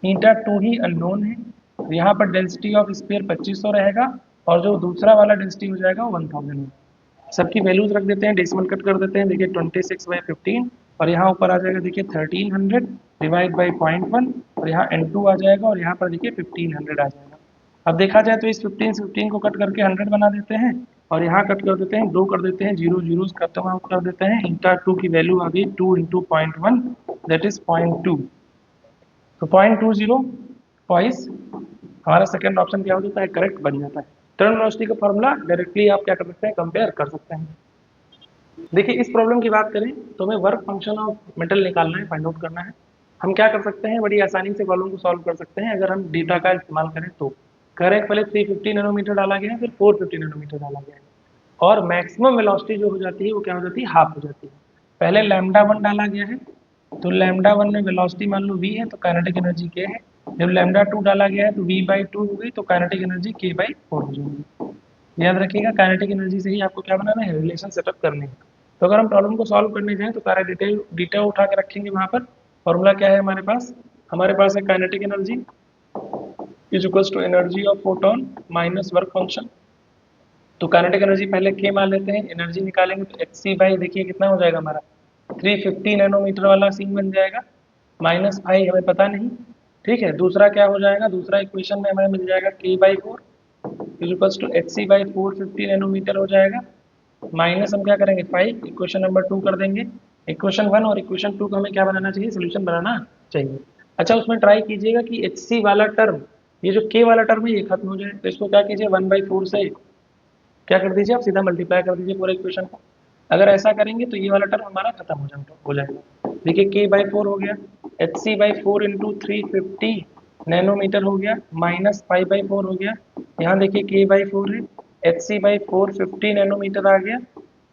ईटा 2 ही अननोन है, तो यहाँ पर डेंसिटी ऑफ स्फीयर 2500 रहेगा और जो दूसरा वाला डेंसिटी हो जाएगा वो 1000 है। सबकी वैल्यूज रख देते हैं, डेसिमल कट कर देते हैं, देखिए 26/15 और यहाँ ऊपर आ जाएगा देखिए 1300 डिवाइड बाई 0.1 और यहाँ N2 आ जाएगा और यहाँ पर देखिए 1500 आ जाएगा। अब देखा जाए तो इस 15 से 15 को कट करके 100 बना देते हैं और यहाँ कट कर देते हैं, 2 कर देते हैं, 0 जीरोस खत्म आउट कर देते हैं, इंटा 2 की वैल्यू आ गई 2 इंटू 0.1 दैट इज 0.2। तो 0.20 ट्वाइस हमारा सेकंड ऑप्शन क्या हो जाता है, करेक्ट बन जाता है। टर्न वेलोसिटी का फॉर्मूला डायरेक्टली आप क्या कर सकते हैं, कंपेयर कर सकते हैं। देखिए इस प्रॉब्लम की बात करें तो हमें वर्क फंक्शन ऑफ मेटल निकालना है, फाइंड आउट करना है। हम क्या कर सकते हैं, बड़ी आसानी से प्रॉब्लम को सॉल्व कर सकते हैं अगर हम डेटा का इस्तेमाल करें तो। करेक्ट पहले 350 नैनोमीटर डाला गया है, फिर 450 नैनोमीटर डाला गया है, और मैक्सिमम वेलोसिटी जो हो जाती है वो क्या हो जाती है, हाफ हो जाती है। पहले लैम्डा 1 डाला गया है, तो लैम्डा 1 में वेलोसिटी मान लो v है, तो काइनेटिक एनर्जी k है। जब लैम्डा 2 डाला गया है तो v/2 हो गई, तो काइनेटिक एनर्जी k/4 हो जाएगी। याद रखिएगा काइनेटिक एनर्जी से ही आपको क्या बनाना है, रिलेशन सेटअप करने हैं। तो अगर हम प्रॉब्लम को सॉल्व करने जाएं तो सारे डिटेल डिटेल उठा के रखेंगे वहां पर। फॉर्मूला क्या है हमारे पास है kinetic energy is equals to energy of photon minus work function. तो काइनेटिक एनर्जी पहले के मान लेते हैं, एनर्जी निकालेंगे तो एच सी बाई देखिए कितना हो जाएगा हमारा 350 नैनोमीटर वाला सीन बन जाएगा, माइनस आई हमें पता नहीं। ठीक है, दूसरा क्या हो जाएगा, दूसरा इक्वेशन में हमें मिल जाएगा k/4 equals to h c by 450 nanometre हो जाएगा, माइनस हम क्या करेंगे 5, इक्वेशन नंबर 2 कर देंगे। इक्वेशन 1 और इक्वेशन 2 को हमें क्या बनाना चाहिए, सोल्यूशन बनाना चाहिए। अच्छा उसमें ट्राई कीजिएगा कि एच सी वाला टर्म, ये जो के वाला टर्म है ये खत्म हो जाए, तो इसको क्या कीजिए 1/4 से क्या कर दीजिए, आप सीधा मल्टीप्लाई कर दीजिए पूरे इक्वेशन को। अगर ऐसा करेंगे तो ये वाला टर्म हमारा खत्म हो जाएगा। देखिए k/4 हो गया, h c by 4 into 350 nanometre हो गया, माइनस 5/4 हो गया। यहाँ देखिए k/4 है, एच सी बाई 450 नैनोमीटर आ गया,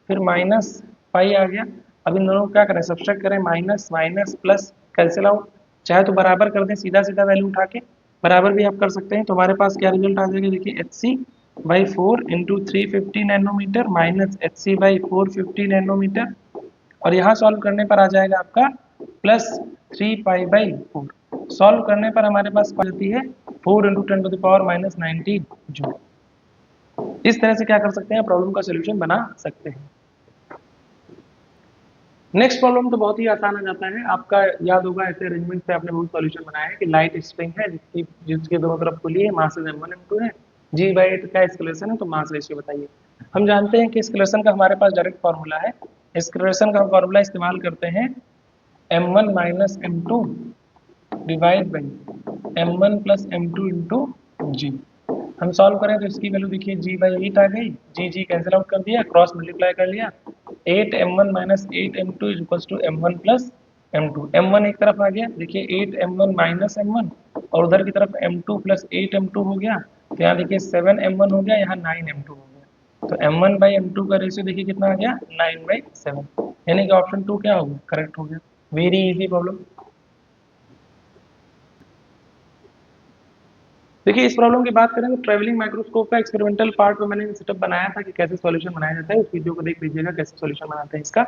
फिर माइनस पाई आ गया। अब इन दोनों को क्या करें, सब्सट्रैक्ट करें, minus minus plus cancel out. चाहे तो बराबर कर दें, सीधा सीधा वैल्यू उठा के बराबर भी आप कर सकते हैं। तो हमारे पास क्या रिजल्ट आ जाएगा, देखिए h c by 4 into 350 nanometre minus h c by 450 nanometre, और यहाँ सॉल्व करने पर आ जाएगा आपका प्लस 3π/4। सॉल्व करने पर हमारे पास पड़ती है 4 इंटू 10⁻⁻19 जूल। इस तरह से क्या कर सकते हैं, प्रॉब्लम का सोल्यूशन बना सकते हैं। नेक्स्ट प्रॉब्लम तो बहुत ही आसान आ जाता है, आपका याद होगा ऐसे अरेंजमेंट से आपने बहुत सॉल्यूशन बनाया है कि लाइट स्प्रिंग है जिसके दोनों तरफ खुली है, मास m1 m2 है, g/8 का स्केलेशन है, तो मास रेशियो बताइए। हम जानते हैं कि स्केलेशन का हमारे पास डायरेक्ट फार्मूला है, स्केलेशन का फार्मूला इस्तेमाल करते हैं m1 minus m2 divide by m1 plus m2 into G. हम सॉल्व करें तो इसकी वैल्यू देखिए g/8 आ गई, जी कैंसिल आउट कर दिया, क्रॉस मल्टीप्लाई कर लिया, 8m1 minus 8m2 is equals to m1 plus m2। m1 एक तरफ आ गया, देखिए 8m1 माइनस m1, और उधर की तरफ m2 प्लस 8m2 हो गया, तो यहाँ देखिए 7m1 हो गया, यहाँ 9m2 हो गया। तो m1/m2 का रेशियो देखिए कितना आ गया, 9/7, यानी कि ऑप्शन 2 क्या हो गया, करेक्ट हो गया। Very easy problem. देखिए इस प्रॉब्लम की बात करें तो ट्रैवलिंग माइक्रोस्कोप का एक्सपेरिमेंटल पार्ट में मैंने सेटअप बनाया था कि कैसे सॉल्यूशन बनाया जाता है, उस वीडियो को देख लीजिएगा कैसे सॉल्यूशन बनाते हैं इसका।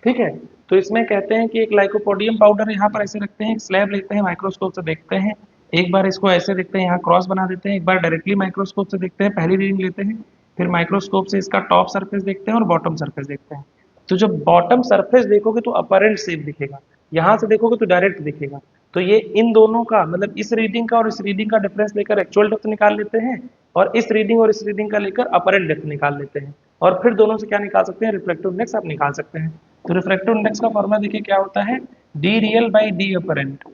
ठीक है, तो इसमें कहते हैं कि एक लाइकोपोडियम पाउडर यहाँ पर ऐसे रखते हैं, एक स्लैब लेते हैं, माइक्रोस्कोप से देखते हैं, एक बार इसको ऐसे देखते हैं, यहाँ क्रॉस बना देते हैं, एक बार डायरेक्टली माइक्रोस्कोप से देखते हैं, पहली रीडिंग लेते हैं, फिर माइक्रोस्कोप से इसका टॉप सरफेस देखते हैं और बॉटम सरफेस देखते हैं। तो जब बॉटम सरफेस देखोगे तो अपरेंट शेप दिखेगा, यहाँ से देखोगे तो डायरेक्ट दिखेगा। तो ये इन दोनों का मतलब इस रीडिंग का और इस रीडिंग का डिफरेंस लेकर एक्चुअल डेप्थ निकाल लेते हैं, और इस रीडिंग और इस रीडिंग का लेकर अपरेंट डेप्थ निकाल लेते हैं, और फिर दोनों से क्या निकाल सकते हैं, रिफ्रैक्टिव इंडेक्स आप निकाल सकते हैं। तो रिफ्रैक्टिव इंडेक्स का फॉर्मूला देखिए क्या होता है, D real by D apparent.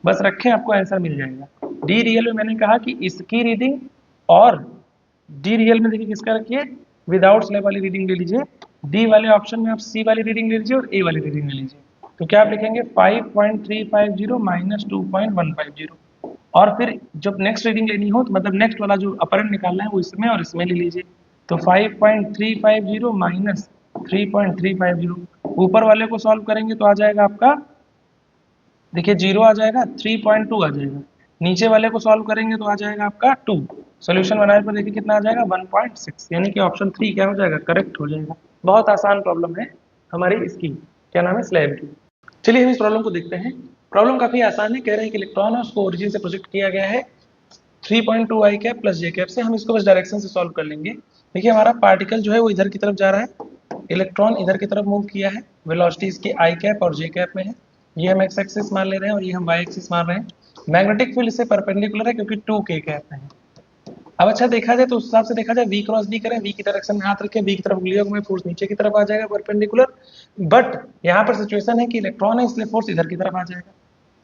बस रखें, आपको आंसर मिल जाएगा। डी रियल में मैंने कहा कि इसकी रीडिंग, और डी रियल में देखिए किसका रखिए, विदाउट स्लैब वाली रीडिंग ले लीजिए, डी वाले ऑप्शन में आप सी वाली रीडिंग ले लीजिए और ए वाली रीडिंग ले लीजिए। तो क्या आप लिखेंगे 5.350 माइनस 2.150, और फिर जब नेक्स्ट रीडिंग लेनी हो तो मतलब नेक्स्ट वाला जो अपरेंट निकालना है वो इसमें और इसमें ले लीजिए। तो 5.350 माइनस 3.350, ऊपर वाले को सॉल्व करेंगे तो आ जाएगा आपका देखिए 0 आ जाएगा, 3.2 आ जाएगा, नीचे वाले को सॉल्व करेंगे तो आ जाएगा आपका 2। सोल्यूशन बनाने पर देखिए कितना आ जाएगा 1.6, यानी कि ऑप्शन 3 क्या हो जाएगा, करेक्ट हो जाएगा। बहुत आसान प्रॉब्लम है हमारी इसकी, क्या नाम है, स्लैब की। चलिए हम इस प्रॉब्लम को देखते हैं। प्रॉब्लम काफी आसान है, कह रहे हैं कि इलेक्ट्रॉन है उसको ओरिजिन से प्रोजेक्ट किया गया है 3.2 आई कैप प्लस जे कैप से। हम इसको बस डायरेक्शन से सॉल्व कर लेंगे। देखिए हमारा पार्टिकल जो है वो इधर की तरफ जा रहा है, इलेक्ट्रॉन इधर की तरफ मूव किया है, वेलोसिटी इसकी आई कैप और जे कैप में है, ये हम एक्स एक्सिस मान ले रहे हैं और ये हम वाई एक्सिस मान रहे हैं। मैग्नेटिक फील्ड इससे परपेंडिकुलर है क्योंकि 2 के कैप में है। अब अच्छा देखा जाए तो उस हिसाब से देखा जाए वी क्रॉस डी करें, वी की डायरेक्शन में हाथ रखें, वी की तरफ उंगलियों में, फोर्स नीचे की तरफ आ जाएगा परपेंडिकुलर। बट यहाँ पर सिचुएशन है कि इलेक्ट्रॉन है इसलिए फोर्स इधर की तरफ आ जाएगा।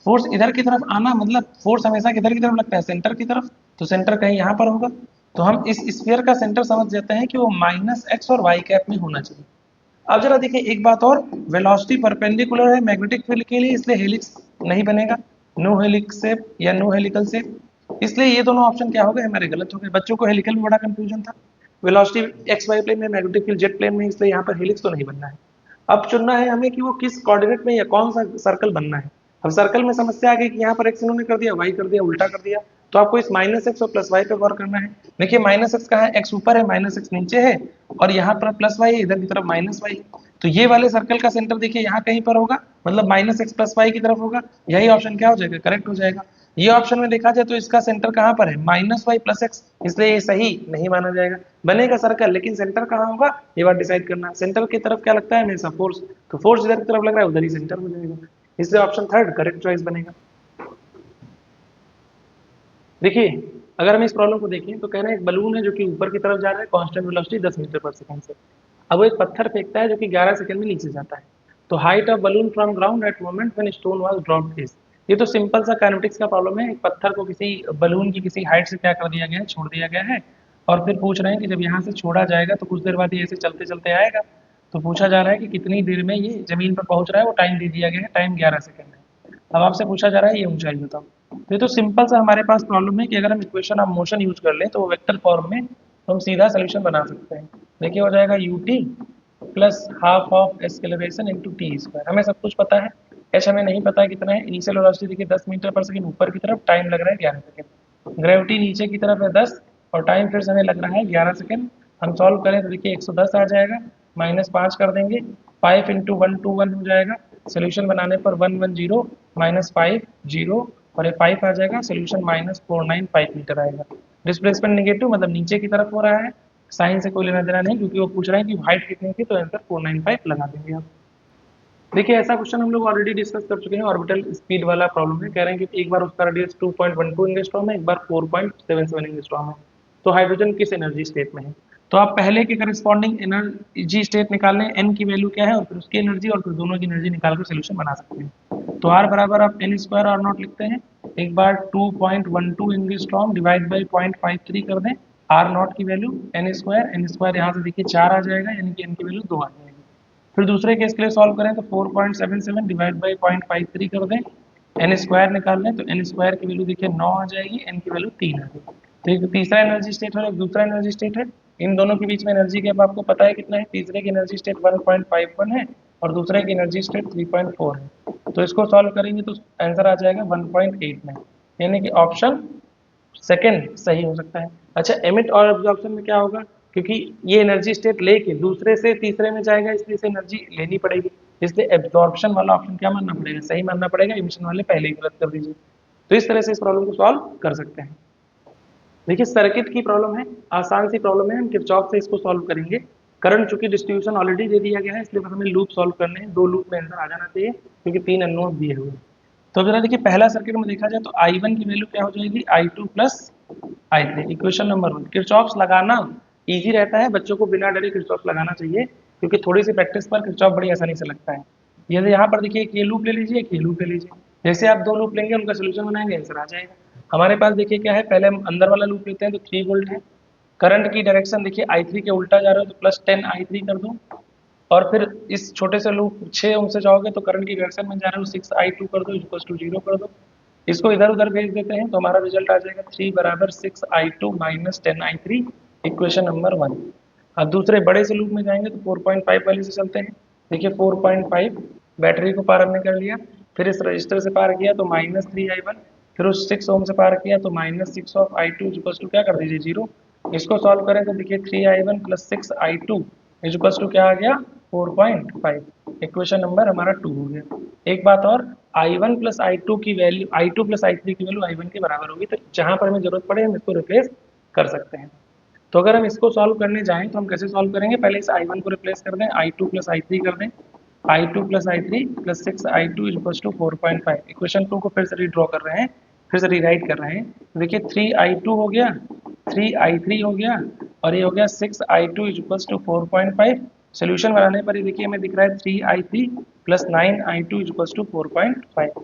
फोर्स इधर की तरफ आना मतलब फोर्स हमेशा किधर की तरफ लगता है, सेंटर की तरफ। तो सेंटर कहीं यहाँ पर होगा, तो हम इस स्फीयर का सेंटर समझ जाते हैं कि वो माइनस एक्स और वाई कैप में होना चाहिए। अब जरा देखिए एक बात और, वेलोसिटी परपेंडिकुलर है मैग्नेटिक फील्ड के लिए, इसलिए हेलिक्स नहीं बनेगा, नो हेलिक्स शेप या नो हेलिकल शेप। इसलिए ये दोनों ऑप्शन क्या हो गए हमारे, गलत हो गए। बच्चों को हेलिकल में बड़ा कंफ्यूजन था, वेलोसिटी एक्स वाई प्लेन में, मैग्नेटिक फील्ड जेड प्लेन में, इसलिए यहाँ पर हेलिक्स तो नहीं बनना है। अब चुनना है हमें कि वो किस कोऑर्डिनेट में या कौन सा सर्कल बनना है। अब सर्कल में समस्या आ गई कि यहाँ पर एक्स इन्होंने कर दिया, वाई कर दिया, उल्टा कर दिया। तो आपको इस माइनस एक्स और प्लस वाई पे गौर करना है। देखिए माइनस एक्स कहाँ है, एक्स ऊपर है, माइनस एक्स नीचे है, और यहाँ पर प्लस वाई है, इधर की तरफ माइनस वाई। तो ये वाले सर्कल का सेंटर देखिए यहाँ कहीं पर होगा, मतलब माइनस एक्स प्लस वाई की तरफ होगा। यही ऑप्शन क्या हो जाएगा, करेक्ट हो जाएगा। ये ऑप्शन में देखा जाए तो इसका सेंटर कहाँ पर है, माइनस वाई प्लस एक्स, इसलिए ये सही नहीं माना जाएगा। बनेगा सर्कल, लेकिन सेंटर कहाँ होगा ये बात डिसाइड करना। सेंटर की तरफ क्या लगता है हमेशा, फोर्स। तो फोर्स जिधर की तरफ लग रहा है उधर ही सेंटर हो जाएगा, इसलिए ऑप्शन थर्ड करेक्ट चॉइस बनेगा। देखिए अगर हम इस प्रॉब्लम को देखें तो कह रहे हैं एक बलून है जो कि ऊपर की तरफ जा रहा है कांस्टेंट वेलोसिटी 10 मीटर पर सेकंड से। अब वो एक पत्थर फेंकता है जो कि 11 सेकंड में नीचे जाता है। तो height of balloon from ground eight moment when stone was dropped is. ये तो सिंपल सा काइनेटिक्स का प्रॉब्लम है। एक पत्थर को किसी बलून की किसी हाइट से क्या कर दिया गया है, छोड़ दिया गया है, और फिर पूछ रहे हैं कि जब यहाँ से छोड़ा जाएगा तो कुछ देर बाद ये ऐसे चलते चलते आएगा। तो पूछा जा रहा है कि कितनी देर में ये जमीन पर पहुंच रहा है, वो टाइम दे दिया गया है, टाइम 11 सेकंड है। अब आपसे पूछा जा रहा है ये ऊंचाई बताओ। तो ये तो सिंपल सा हमारे पास प्रॉब्लम है कि अगर हम इक्वेशन ऑफ मोशन यूज कर लें तो वो वेक्टर फॉर्म में तो हम सीधा सोल्यूशन बना सकते हैं। देखिए हो जाएगा U T plus half of acceleration into T square. हमें सब कुछ पता है, एच हमें नहीं पता है कितना है। इनिशियल वेलोसिटी देखिए 10 मीटर पर सेकंड ऊपर की तरफ, टाइम लग रहा है 11 सेकंड। ग्रेविटी नीचे की तरफ है 10 और टाइम फिर से हमें लग रहा है 11 सेकंड। हम सॉल्व करें तो देखिए 110 आ जाएगा, माइनस 5 कर देंगे, 5 इंटू 121 हो जाएगा। सोल्यूशन बनाने पर 110 माइनस 5 जीरो, और ये 5 आ जाएगा, सोल्यूशन माइनस 495 मीटर आएगा। डिस्प्लेसमेंट नेगेटिव मतलब नीचे की तरफ हो रहा है, साइन से कोई लेना देना नहीं, क्योंकि वो पूछ रहे हैं कि हाइट कितनी थी, तो आंसर 495 लगा देंगे आप। देखिए ऐसा क्वेश्चन हम लोग ऑलरेडी डिस्कस कर चुके हैं, ऑर्बिटल स्पीड वाला प्रॉब्लम है। कह रहे हैं कि एक बार उसका रेडियस 2.12 एंगस्ट्रॉम है, एक बार 4.77 एंगस्ट्रॉम है। तो हाइड्रोजन किस एनर्जी स्टेट में है। तो आप पहले के करस्पॉन्डिंग एनर्जी स्टेट निकाल लें, एन की वैल्यू क्या है और फिर उसकी एनर्जी, और फिर दोनों की एनर्जी निकाल कर सोल्यूशन बना सकते हैं। तो आर बराबर आप एन स्क्वायर आर नॉट लिखते हैं, एक बार 2.12 एंगस्ट्रॉम डिवाइड बाई 0.53 कर दें, आर नॉट की वैल्यू एन स्क्वायर यहाँ से देखिए 4 आ जाएगा, यानी कि एन की वैल्यू 2 आ जाएगी। फिर दूसरे केस के लिए सॉल्व करें तो 4.77 डिवाइड बाई 0.53 कर दें, एन स्क्वायर निकाल लें तो एन स्क्वायर की वैल्यू देखिए 9 आ जाएगी, एन की वैल्यू 3 आ जाएगी। तो एक तीसरा एनर्जी स्टेट है और एक दूसरा एनर्जी स्टेट है। इन दोनों के बीच में एनर्जी गैप आपको पता है कितना है, तीसरे की एनर्जी स्टेट 1.51 है और दूसरे की एनर्जी स्टेट 3.4 है। तो इसको सॉल्व करेंगे तो आंसर आ जाएगा 1.89, यानी कि ऑप्शन सेकंड सही हो सकता है। अच्छा एमिट और एब्जॉर्प्शन में क्या होगा, क्योंकि ये एनर्जी स्टेट लेके दूसरे से तीसरे में जाएगा, इसलिए इसे एनर्जी लेनी पड़ेगी, इसलिए एब्जॉर्प्शन वाला ऑप्शन क्या मानना पड़ेगा, सही मानना पड़ेगा। एमिशन वाले पहले ही गलत कर दीजिए। तो इस तरह से इस प्रॉब्लम को सॉल्व कर सकते हैं। देखिए सर्किट की प्रॉब्लम है, आसान सी प्रॉब्लम है, हम किरचॉफ से इसको सॉल्व करेंगे। करंट चूंकि डिस्ट्रीब्यूशन ऑलरेडी दे दिया गया है, इसलिए बस हमें लूप सॉल्व करने हैं, 2 लूप में आंसर आ जाना चाहिए क्योंकि 3 अननोन दिए हुए हैं। तो जरा देखिए पहला सर्किट में देखा जाए तो I1 की वैल्यू क्या हो जाएगी, I2 plus I3। Equation number 1 Kirchhoff's लगाना इजी रहता है, बच्चों को बिना डरे किरचॉफ्स लगाना चाहिए, क्योंकि थोड़ी सी प्रैक्टिस पर किरचॉफ बड़ी आसानी से लगता है। जैसे यहाँ पर देखिए एक ये लूप ले लीजिए, एक ये लूप ले लीजिए, जैसे आप 2 लूप लेंगे उनका सोल्यूशन बनाएंगे आंसर आ जाएगा। हमारे पास देखिए क्या है, पहले हम अंदर वाला लूप लेते हैं तो 3 वोल्ट है। करंट की डायरेक्शन देखिए I3 के उल्टा जा रहा है तो प्लस 10 I3 कर दो, और फिर इस छोटे से लूप 6 ओम से जाओगे तो करंट की डायरेक्शन में जा रहा है 6I2 कर दो इक्वल टू 0 कर दो। इसको इधर उधर भेज देते हैं तो हमारा रिजल्ट आ जाएगा 3 बराबर 6I2 minus 10I3, equation number 1। अब दूसरे बड़े से लूप में जाएंगे तो 4.5 वाले से चलते हैं। देखिए 4.5 बैटरी को पार हमने कर लिया, फिर इस रजिस्टर से पार किया तो माइनस 3I1, फिर उस 6 ओम से पार किया तो minus 6 of I2 equal to क्या कर दीजिए 0। इसको सॉल्व करें तो देखिए 3I1 plus 6I2 equal to क्या आ गया 4.5। इक्वेशन नंबर हमारा 2 हो गया। एक बात और, I1 प्लस I2 की वैल्यू I2 प्लस I3 की वैल्यू I1 के बराबर होगी, तो जहां पर हमें जरूरत पड़े हम इसको रिप्लेस कर सकते हैं। तो अगर हम इसको सॉल्व करने जाएं तो हम कैसे सॉल्व करेंगे, पहले इस I1 को रिप्लेस कर दें, I2 प्लस I3 कर दें, I2 प्लस I3 प्लस 6I2 इक्वल टू 4.5। इक्वेशन 2 को फिर से रीड्रॉ कर रहे हैं, फिर से रीराइट कर रहे हैं। तो देखिए 3I2 हो गया, 3I3 हो गया, और ये हो गया 6I2 इक्वल टू 4.5। सोल्यूशन बनाने पर ये देखिए हमें दिख रहा है 3I3 plus 9I2 equal to 4.5।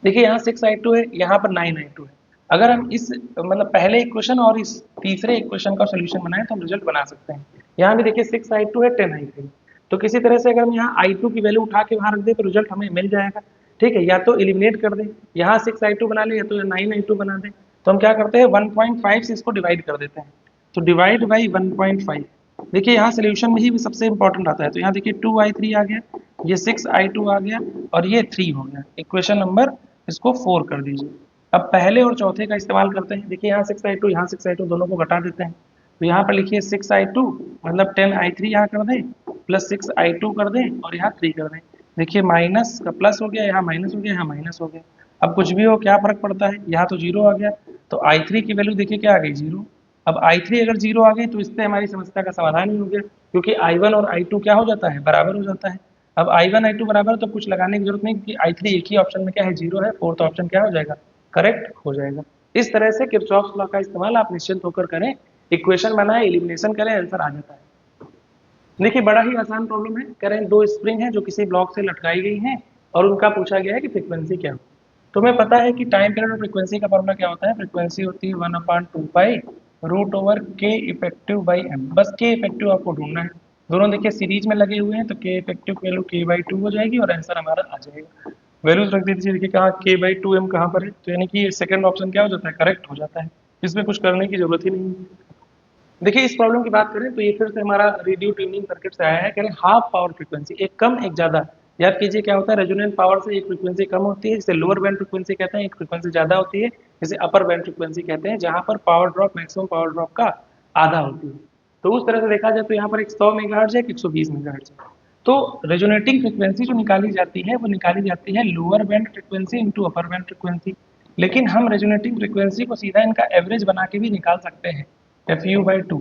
देखिए यहाँ 6i2 है, यहाँ पर 9i2 है। अगर हम इस मतलब पहले इक्वेशन और इस तीसरे इक्वेशन का सोल्यूशन बनाएं तो हम रिजल्ट बना सकते हैं। यहाँ भी देखिए 6i2 है 10i3, तो किसी तरह से अगर हम यहाँ i2 की वैल्यू उठा के वहाँ रख दें तो रिजल्ट हमें मिल जाएगा। ठीक है, या तो एलिमिनेट कर दें, यहाँ 6i2 बना लें या तो 9i2 बना दें। तो हम क्या करते हैं 1.5 से इसको डिवाइड कर देते हैं, तो डिवाइड बाई 1.5। देखिए यहाँ सोल्यूशन में ही सबसे इंपॉर्टेंट आता है, तो यहाँ देखिए 2i3 आ गया, ये 6i2 आ गया और ये 3 हो गया। इक्वेशन नंबर इसको 4 कर दीजिए। अब पहले और चौथे का इस्तेमाल करते हैं। देखिए यहाँ 6i2 यहाँ 6i2 दोनों को घटा देते हैं, तो यहाँ पर लिखिए 6i2 मतलब 10i3 यहाँ कर दें प्लस 6i2 कर दें और यहाँ 3 कर दें। देखिए माइनस का प्लस हो गया, यहाँ माइनस हो गया, यहाँ माइनस हो गया। अब कुछ भी हो क्या फर्क पड़ता है, यहाँ तो जीरो आ गया, तो i3 की वैल्यू देखिए क्या आ गई, जीरो। अब i3 अगर जीरो आ गई तो इससे हमारी समस्या का समाधान ही हो गया, क्योंकि i1 और i2 क्या हो जाता है, बराबर हो जाता है। अब i1 i2 बराबर, तो कुछ लगाने की जरूरत नहीं, क्योंकि i3 एक ही ऑप्शन में क्या है, जीरो है, फोर्थ ऑप्शन क्या हो जाएगा, करेक्ट हो जाएगा। इस तरह से किरचॉफ लॉ का इस्तेमाल आप निश्चिंत होकर करें, इक्वेशन बनाए, एलिमिनेशन करें, आंसर आ जाता है। देखिए बड़ा ही आसान प्रॉब्लम है। कह रहे हैं दो स्प्रिंग हैं जो किसी ब्लॉक से लटकाई गई हैं और उनका पूछा गया है कि फ्रीक्वेंसी क्या हो। तो हमें पता है कि टाइम पीरियड और फ्रीक्वेंसी का फॉर्मूला क्या होता है, फ्रीक्वेंसी होती है 1/2 पाई रूट ओवर के इफेक्टिव बाई एम। बस के इफेक्टिव आपको ढूंढना है। दोनों देखिए सीरीज में लगे हुए हैं, तो के इफेक्टिव की वैल्यू k/2 हो जाएगी और आंसर हमारा आ जाएगा। वैल्यूज रख दीजिए। देखिए कहाँ k/2m कहाँ पर है, तो यानी कि सेकंड ऑप्शन क्या हो जाता है, करेक्ट हो जाता है। इसमें कुछ करने की जरूरत ही नहीं है। देखिए इस प्रॉब्लम की बात करें तो ये फिर से हमारा रेडियो ट्यूनिंग सर्किट से आया है। कह रहे हैं हाफ पावर फ्रीक्वेंसी, एक कम एक ज्यादा। याद कीजिए क्या होता है, रेजोनेंट पावर से एक फ्रीक्वेंसी कम होती है जिसे लोअर बैंड फ्रीक्वेंसी कहते हैं, एक फ्रीक्वेंसी ज्यादा होती है जिसे अपर बैंड फ्रीक्वेंसी कहते हैं, जहां पर power drop maximum power drop का आधा होती है। तो उस तरह से देखा जाए तो यहाँ पर एक 100 मेगाहर्ट्ज है, एक 120 मेगाहर्ट्ज है। तो रेजोनेटिंग फ्रीक्वेंसी जो निकाली जाती है वो निकाली जाती है lower band frequency into upper band frequency. लेकिन हम रेजोनेटिंग फ्रीक्वेंसी को सीधा इनका एवरेज बना के भी निकाल सकते हैं, FU/2।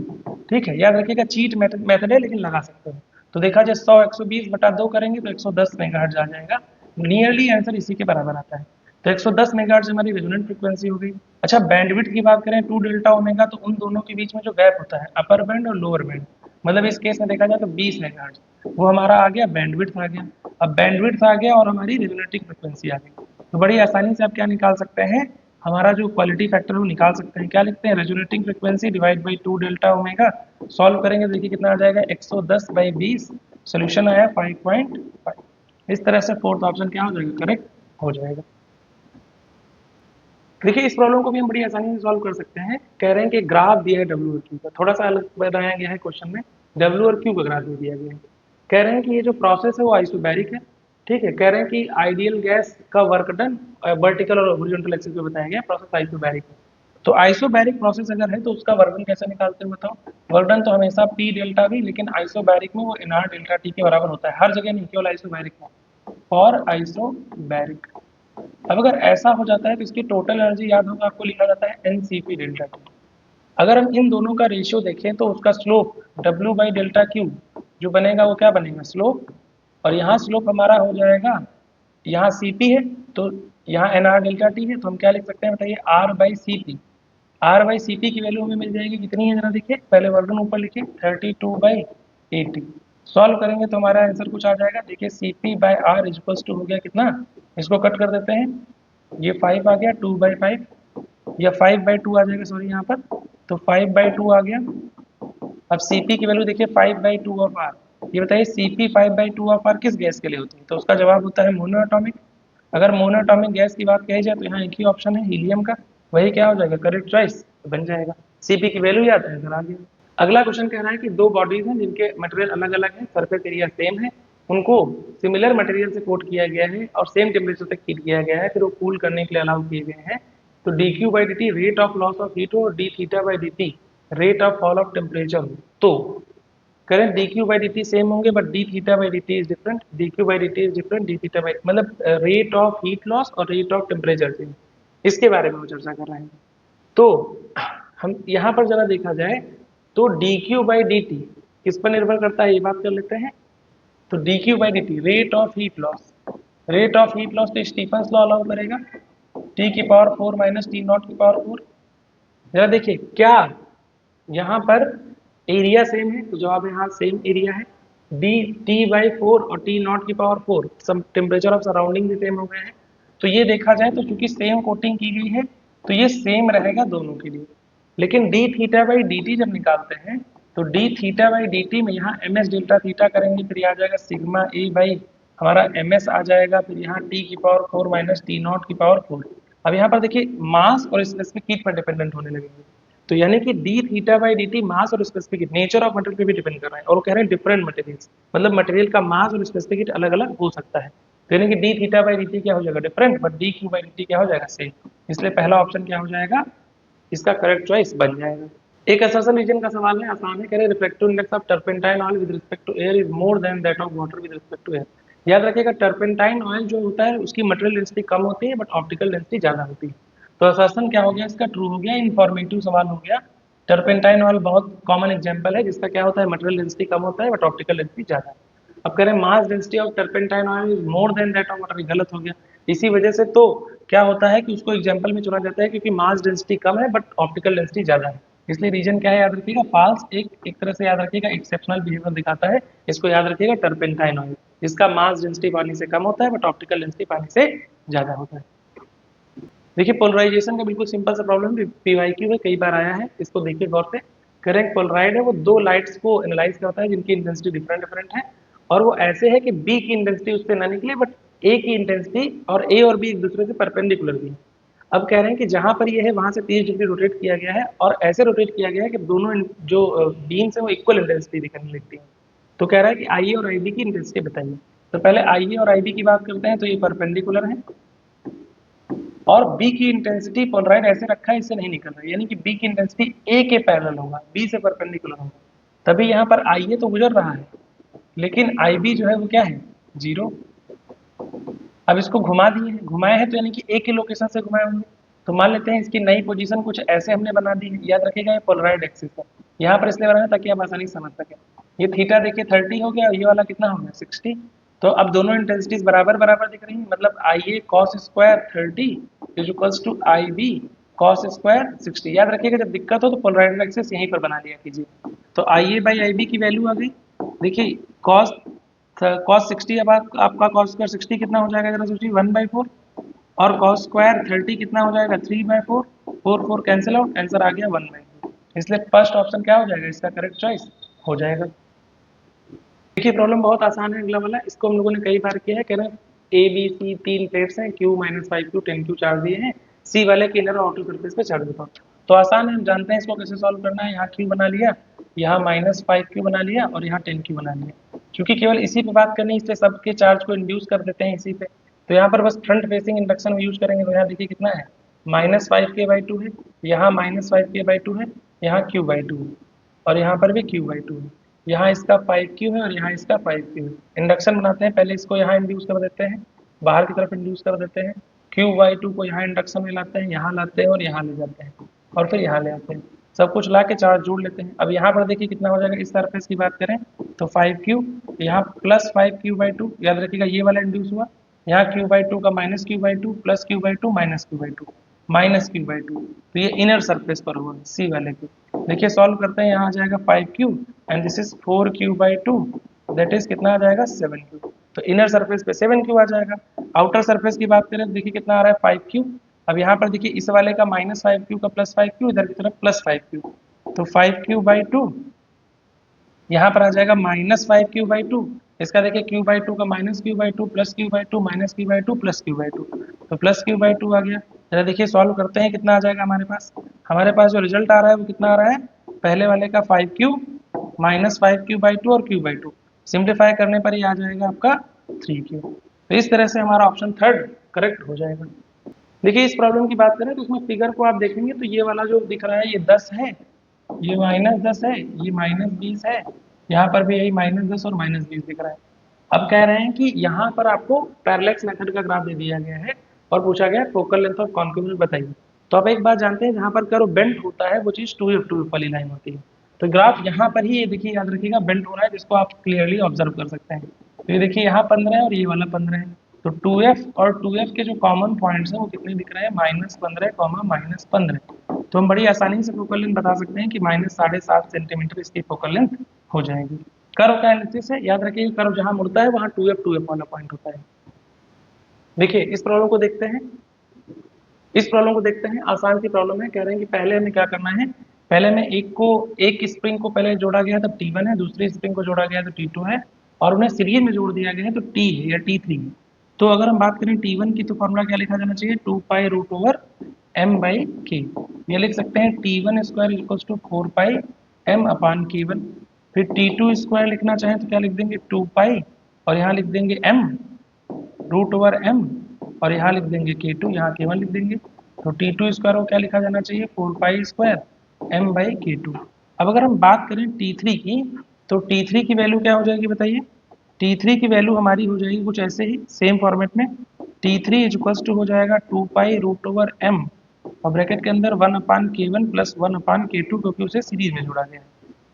ठीक है, याद रखिएगा चीट मेथड है लेकिन लगा सकते हो। तो देखा जाए 100 120 बटा 2 करेंगे तो 110 मेगाहर्ट्ज आ जाएगा। नियरली आंसर इसी के बराबर आता है। तो 110 मेगाहर्ट्ज हमारी रेजोनेंट फ्रीक्वेंसी हो गई। अच्छा बैंडविड्थ की बात करें 2 डेल्टा ओमेगा, तो उन दोनों के बीच में जो गैप होता है अपर बैंड और लोअर बैंड, मतलब इस केस में देखा जाए तो 20 मेगाहर्ट्ज, वो हमारा आ गया बैंडविड्थ आ गया। अब बैंडविड्थ आ गया और हमारी रेजोनेटिंग फ्रीक्वेंसी आ गई, तो बड़ी आसानी से आप क्या निकाल सकते हैं, हमारा जो क्वालिटी फैक्टर है वो निकाल सकते हैं। क्या लिखते हैं, resonating frequency divide by 2 delta omega. Solve करेंगे देखिए कितना आ जाएगा, 110/20। सोल्यूशन आया 5.5। इस तरह से फोर्थ ऑप्शन क्या हो जाएगा, करेक्ट हो जाएगा। देखिए इस प्रॉब्लम को भी हम बड़ी आसानी से सॉल्व कर सकते हैं। कह रहे हैं कि ग्राफ दिया है डब्ल्यू और क्यू का, थोड़ा सा अलग बनाया गया है क्वेश्चन में। डब्ल्यू और क्यू का ग्राफ दे दिया गया है। कह रहे हैं कि ये जो प्रोसेस है वो आइसोबैरिक है। ठीक है, कह रहे हैं कि आइडियल गैस का वर्क डन वर्टिकल और हॉरिजॉन्टल एक्सिस पे बताया गया, प्रोसेस आइसोबैरिक है। तो आइसोबैरिक प्रोसेस अगर है तो उसका वर्क डन कैसे निकालते हैं बताओ। वर्क डन तो हमेशा पी डेल्टा भी, लेकिन आइसोबैरिक में वो एनआर डेल्टा टी के बराबर होता है, हर जगह नहीं, केवल आइसोबैरिक में और आइसोबैरिक। अब अगर ऐसा हो जाता है तो इसकी टोटल एनर्जी याद होगा आपको, लिखा जाता है एनसीपी डेल्टा टी। अगर हम इन दोनों का रेशियो देखें तो उसका slope W by delta Q जो बनेगा वो क्या बनेगा, स्लोप। और यहाँ स्लोप हमारा हो जाएगा, यहाँ सीपी है तो यहाँ एन आर डेल्टा टी है, तो हम क्या लिख सकते हैं बताइए, R by C P. R by C P की वैल्यू हमें मिल जाएगी कितनी है, जरा देखिए, पहले वर्गन ऊपर लिखिए 32/80। सॉल्व करेंगे तो हमारा आंसर कुछ आ जाएगा। देखिए C P by R is equals to हो गया कितना, इसको कट कर देते हैं, ये 5 आ गया 2/5, या 5/2 आ जाएगा सॉरी यहाँ पर, तो 5/2 आ गया। अब Cp की वैल्यू देखिए 5/2 ऑफ आर। ये बताइए Cp 5/2 ऑफ आर किस गैस के लिए होती है, तो उसका जवाब होता है मोनोएटॉमिक। अगर मोनोएटॉमिक गैस की बात कही जाए तो यहाँ एक ही ऑप्शन है हीलियम का, वही क्या हो जाएगा, करेक्ट चॉइस बन जाएगा। Cp की वैल्यू याद है, आ गया। अगला क्वेश्चन कह रहा है कि दो बॉडीज हैं जिनके मटेरियल अलग अलग है, सरफेस एरिया सेम है, उनको सिमिलर मटेरियल से कोट किया गया है और सेम टेम्परेचर तक हीट किया गया है, फिर वो कूल करने के लिए अलाउ किए गए हैं। तो dq/dt rate of loss of heat हो और dθ/dt rate of fall of temperature हो, तो करेंट dq/dt सेम होंगे but dθ/dt is different, dq/dt is different, dθ मतलब रेट ऑफ हीट लॉस और रेट ऑफ टेम्परेचर सेम, इसके बारे में हम चर्चा कर रहे हैं। तो हम यहाँ पर जरा देखा जाए तो dq/dt किस पर निर्भर करता है ये बात कर लेते हैं। तो dq/dt rate of heat loss, rate of heat loss तो स्टीफन लॉ अलाउ करेगा, T⁴ माइनस T⁴। जरा देखिए क्या यहाँ पर एरिया सेम है, तो जवाब यहाँ सेम एरिया है। डी T/4 और T⁴ सब टेम्परेचर ऑफ सराउंडिंग भी सेम हो गए हैं, तो ये देखा जाए तो चूंकि सेम कोटिंग की गई है तो ये सेम रहेगा दोनों के लिए। लेकिन D theta by D T जब निकालते हैं तो D theta by D T में यहाँ एम एस डेल्टा थीटा करेंगे, फिर आ जाएगा सिग्मा ए बाई हमारा एम एस आ जाएगा, फिर यहाँ टी की पावर 4 माइनस टी नॉट की पावर 4। अब यहाँ पर देखिए मास और स्पेसिफिक हीट पर डिपेंडेंट होने लगेंगे, तो यानी कि D theta by D T mass और specific heat nature of material पे भी डिपेंड कर रहा है, और वो कह रहे हैं डिफरेंट मटेरियल्स, मतलब मटेरियल का मास और स्पेसिफिक हीट अलग अलग हो सकता है। तो यानी कि D theta by D T क्या हो जाएगा different, but D Q by D T क्या हो जाएगा सेम, इसलिए पहला ऑप्शन क्या हो जाएगा, इसका करेक्ट चॉइस बन जाएगा। एक असर्शन रीजन का सवाल है, आसान है, कह रहे reflective index of turpentine oil with respect to air is more than that of water with respect to air. याद रखिएगा टर्पेंटाइन ऑयल जो होता है उसकी मटेरियल डेंसिटी कम होती है बट ऑप्टिकल डेंसिटी ज्यादा होती है। तो असर्शन क्या हो गया इसका, ट्रू हो गया, इन्फॉर्मेटिव सवाल हो गया। टर्पेंटाइन ऑयल बहुत कॉमन एग्जाम्पल है जिसका क्या होता है मटेरियल डेंसिटी कम होता है बट ऑप्टिकल डेंसिटी ज्यादा है। अब कह रहे हैं mass density of turpentine oil is more than that of water, गलत हो गया। इसी वजह से तो क्या होता है कि उसको एग्जाम्पल में चुना जाता है क्योंकि मास डेंसिटी कम है बट ऑप्टिकल डेंसिटी ज्यादा है, इसलिए रीजन क्या है याद रखिएगा फॉल्स। एक तरह से याद रखिएगा एक्सेप्शनल बिहेवियर दिखाता है, इसको याद रखिएगा टर्पेंटाइन ऑयल जिसका मास डेंसिटी पानी से कम होता है बट ऑप्टिकल डेंसिटी पानी से ज्यादा होता है। देखिए पोलराइजेशन का बिल्कुल सिंपल सा प्रॉब्लम पीवाईक्यू में कई बार आया है, इसको देखिए गौर से। करेक्ट पोलराइड है वो दो लाइट्स को एनालाइज करता है जिनकी इंटेंसिटी डिफरेंट डिफरेंट है, और वो ऐसे है कि बी की इंटेंसिटी उससे ना निकले बट ए की इंटेंसिटी और ए और बी एक दूसरे से परपेंडिकुलर भी है। अब कह रहे हैं कि जहां पर ये है वहां से 30 डिग्री रोटेट किया गया है और ऐसे रोटेट किया गया है कि दोनों जो बीम्स है वो इक्वल इंटेंसिटी दिखाने लगती है। तो कह रहा है कि आई ए और आई बी की इंटेंसिटी बताइए। तो पहले आई ए और आई बी की बात करते हैं, तो ये परपेंडिकुलर है और B की इंटेंसिटी पोलराइड ऐसे रखा है इससे नहीं निकल रहा है, यानी कि B की इंटेंसिटी A के पैरेलल होगा, B से परपेंडिकुलर होगा, तभी यहाँ पर IA तो गुजर रहा है लेकिन IB जो है वो क्या है जीरो। अब इसको घुमा दिए हैं, घुमाए हैं तो यानी कि A के लोकेशन से घुमाए होंगे, तो मान लेते हैं इसकी नई पोजीशन कुछ ऐसे हमने बना दी है। याद रखिएगा ये पोलराइड एक्सिस है, यहाँ पर इसलिए बनाया ताकि आप आसानी से समझ सकें। ये थीटा देखिए 30 हो गया, ये वाला कितना हो गया 60। तो अब दोनों इंटेंसिटीज बराबर बराबर दिख रही हैं, मतलब I A cos square 30 is equals to I B cos square 60। याद रखिएगा जब दिक्कत हो तो पोलराइड एक्सिस यहीं पर बना लिया कीजिए। तो आई ए बाई आई बी की वैल्यू आ गई, देखिए कॉस कॉस 60, अब आपका कॉस स्क्वायर 60 कितना हो जाएगा जरा सोचिए 1/4, और कॉस स्क्वायर 30 कितना हो जाएगा 3/4, 4 कैंसिल आउट, आंसर आ गया 1/4। इसलिए फर्स्ट ऑप्शन क्या हो जाएगा इसका करेक्ट चॉइस हो जाएगा। देखिए प्रॉब्लम बहुत आसान है अगला वाला, इसको हम लोगों ने कई बार किया है। कह रहे हैं ए बी सी तीन प्लेट्स हैं, क्यू -5 क्यू 10 क्यू चार्ज दिए हैं, सी वाले के इनर और आउटर सरफेस पे चार्ज देता हूँ। तो आसान है, हम जानते हैं इसको कैसे सॉल्व करना है। यहाँ क्यू बना लिया, यहाँ -5 क्यू बना लिया और यहाँ 10 क्यू बना लिया। क्योंकि केवल इसी पे बात करनी है इसलिए सबके चार्ज को इंड्यूस कर देते हैं इसी पे। तो यहाँ पर बस फ्रंट फेसिंग इंडक्शन यूज करेंगे, तो यहाँ देखिए कितना है -5k/2 है, यहाँ -5k/2 है, यहाँ q/2 है और यहाँ पर भी q/2 है। यहाँ इसका 5q है और यहाँ इसका 5q है। इंडक्शन बनाते हैं, पहले इसको यहाँ इंड्यूस कर देते हैं, बाहर की तरफ इंड्यूस कर देते हैं, q/2 को यहाँ इंडक्शन में लाते हैं, यहाँ लाते हैं और यहाँ ले जाते हैं और फिर यहाँ ले आते हैं, सब कुछ ला के चार्ज जोड़ लेते हैं। अब यहाँ पर देखिए कितना हो जाएगा, इस सरफेस की बात करें तो 5q, यहाँ +5q/2, याद रखिएगा ये वाला इंड्यूस हुआ, यहाँ q/2 का -q/2 plus q/2 -q/2 -q/2, तो ये इनर सरफेस पर हुआ सी वाले के। देखिए सॉल्व करते हैं, यहाँ आ जाएगा 5q and this is 4q/2, that is कितना आ जाएगा 7q। तो इनर सरफेस पे 7q आ जाएगा। आउटर सरफेस की बात करें तो देखिए कितना आ रहा है 5q। अब यहाँ पर देखिए इस वाले का -5q का +5q, इधर की तरफ +5q, तो 5q/2 यहाँ पर आ जाएगा -5q/2। इसका देखिए q/2 का -q/2 plus q/2 -q/2 plus q/2, तो प्लस q/2 आ गया। जरा देखिए सॉल्व करते हैं कितना आ जाएगा हमारे पास जो रिजल्ट आ रहा है वो कितना आ रहा है, पहले वाले का 5q -5q/2 और q/2, सिंप्लीफाई करने पर ही आ जाएगा आपका 3q। तो इस तरह से हमारा ऑप्शन थर्ड करेक्ट हो जाएगा। देखिए इस प्रॉब्लम की बात करें तो इसमें फिगर को आप देखेंगे तो ये वाला जो दिख रहा है ये 10 है, ये -10 है, ये -20 है, यहाँ पर भी यही -10 और -20 दिख रहा है। अब कह रहे हैं कि यहाँ पर आपको पैरेलैक्स मेथड का ग्राफ दे दिया गया है और पूछा गया फोकल लेंथ ऑफ कॉन्केव बताइए। तो आप एक बात जानते हैं, जहाँ पर कर्व बेंट होता है वो चीज़ 2f वाली लाइन होती है। तो ग्राफ यहाँ पर ही ये देखिए याद रखिएगा बेंट हो रहा है, जिसको आप क्लियरली ऑब्जर्व कर सकते हैं। तो ये देखिए यहाँ 15 है और ये वाला 15 है, तो 2f और 2f के जो कॉमन पॉइंट्स हैं वो कितने दिख रहे हैं -15, -15। तो हम बड़ी आसानी से फोकल लेंथ बता सकते हैं कि -7.5 सेंटीमीटर इसकी फोकल लेंथ हो जाएगी। कर्व का एनालिसिस है, याद रखिए कर्व जहाँ मुड़ता है वहाँ 2f वाला पॉइंट होता है। देखिए इस प्रॉब्लम को देखते हैं, इस प्रॉब्लम को देखते हैं। आसान सी प्रॉब्लम है, कह रहे हैं कि पहले हमें क्या करना है, पहले में एक स्प्रिंग को पहले जोड़ा गया है तब T1 है, दूसरी स्प्रिंग को जोड़ा गया है तो T2 है, और उन्हें सीरीज में जोड़ दिया गया है तो T है या T3 है। तो अगर हम बात करें T1 की तो फॉर्मूला क्या लिखा जाना चाहिए, 2 pi root over m by k. ये लिख सकते हैं T1 square equals to 4 pi m upon K1। फिर T2 स्क्वायर लिखना चाहें तो क्या लिख देंगे, 2 पाई और यहाँ लिख देंगे m रूट ओवर m, और यहाँ लिख देंगे K2, यहाँ K1 लिख देंगे। तो T2 स्क्वायर को क्या लिखा जाना चाहिए, 4 pi square m by K2। अब अगर हम बात करें T3 की, तो T3 की वैल्यू क्या हो जाएगी बताइए। T3 की वैल्यू हमारी हो जाएगी कुछ ऐसे ही सेम फॉर्मेट में, T3 इक्वल्स टू हो जाएगा 2 पाई रूट ओवर m और ब्रैकेट के अंदर 1 अपान K1 प्लस 1 अपान K2, क्योंकि उसे सीरीज में जोड़ा गया है।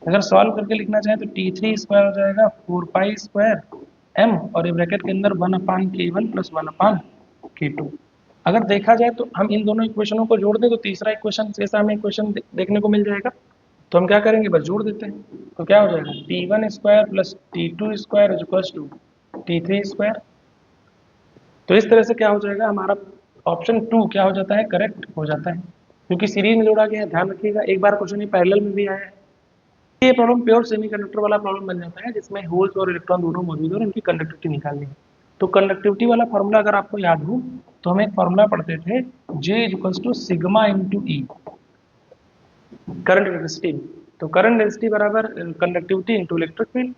अगर सॉल्व करके लिखना चाहें तो T3 स्क्वायर हो जाएगा 4 पाई स्क्वायर m और ये ब्रैकेट के अंदर 1 अपान K1 प्लस 1 अपान K2। अगर देखा जाए तो हम इन दोनों इक्वेशनों को जोड़ दें तो तीसरा इक्वेशन जैसा हमें इक्वेशन देखने को मिल जाएगा। तो हम क्या करेंगे, बस जोड़ देते हैं। तो क्या हो जाएगा, T1 square plus T2 square is equals to T3 square. तो इस तरह से क्या हो जाएगा, हमारा ऑप्शन 2 क्या हो जाता है, करेक्ट हो जाता है, क्योंकि सीरीज में जोड़ा गया है। ध्यान रखिएगा, एक बार क्वेश्चन ये पैरेलल में भी आया है। ये प्रॉब्लम प्योर सेमीकंडक्टर वाला प्रॉब्लम बन जाता है, जिसमें होल्स और इलेक्ट्रॉन दोनों मौजूद है और उनकी कंडक्टिविटी निकालनी है। तो कंडक्टिविटी वाला फार्मूला अगर आपको याद हो तो हम एक फार्मूला पढ़ते थे, J equals to sigma into E, current density. तो करंट डेंसिटी बराबर कंडक्टिविटी इंटू इलेक्ट्रिक फील्ड।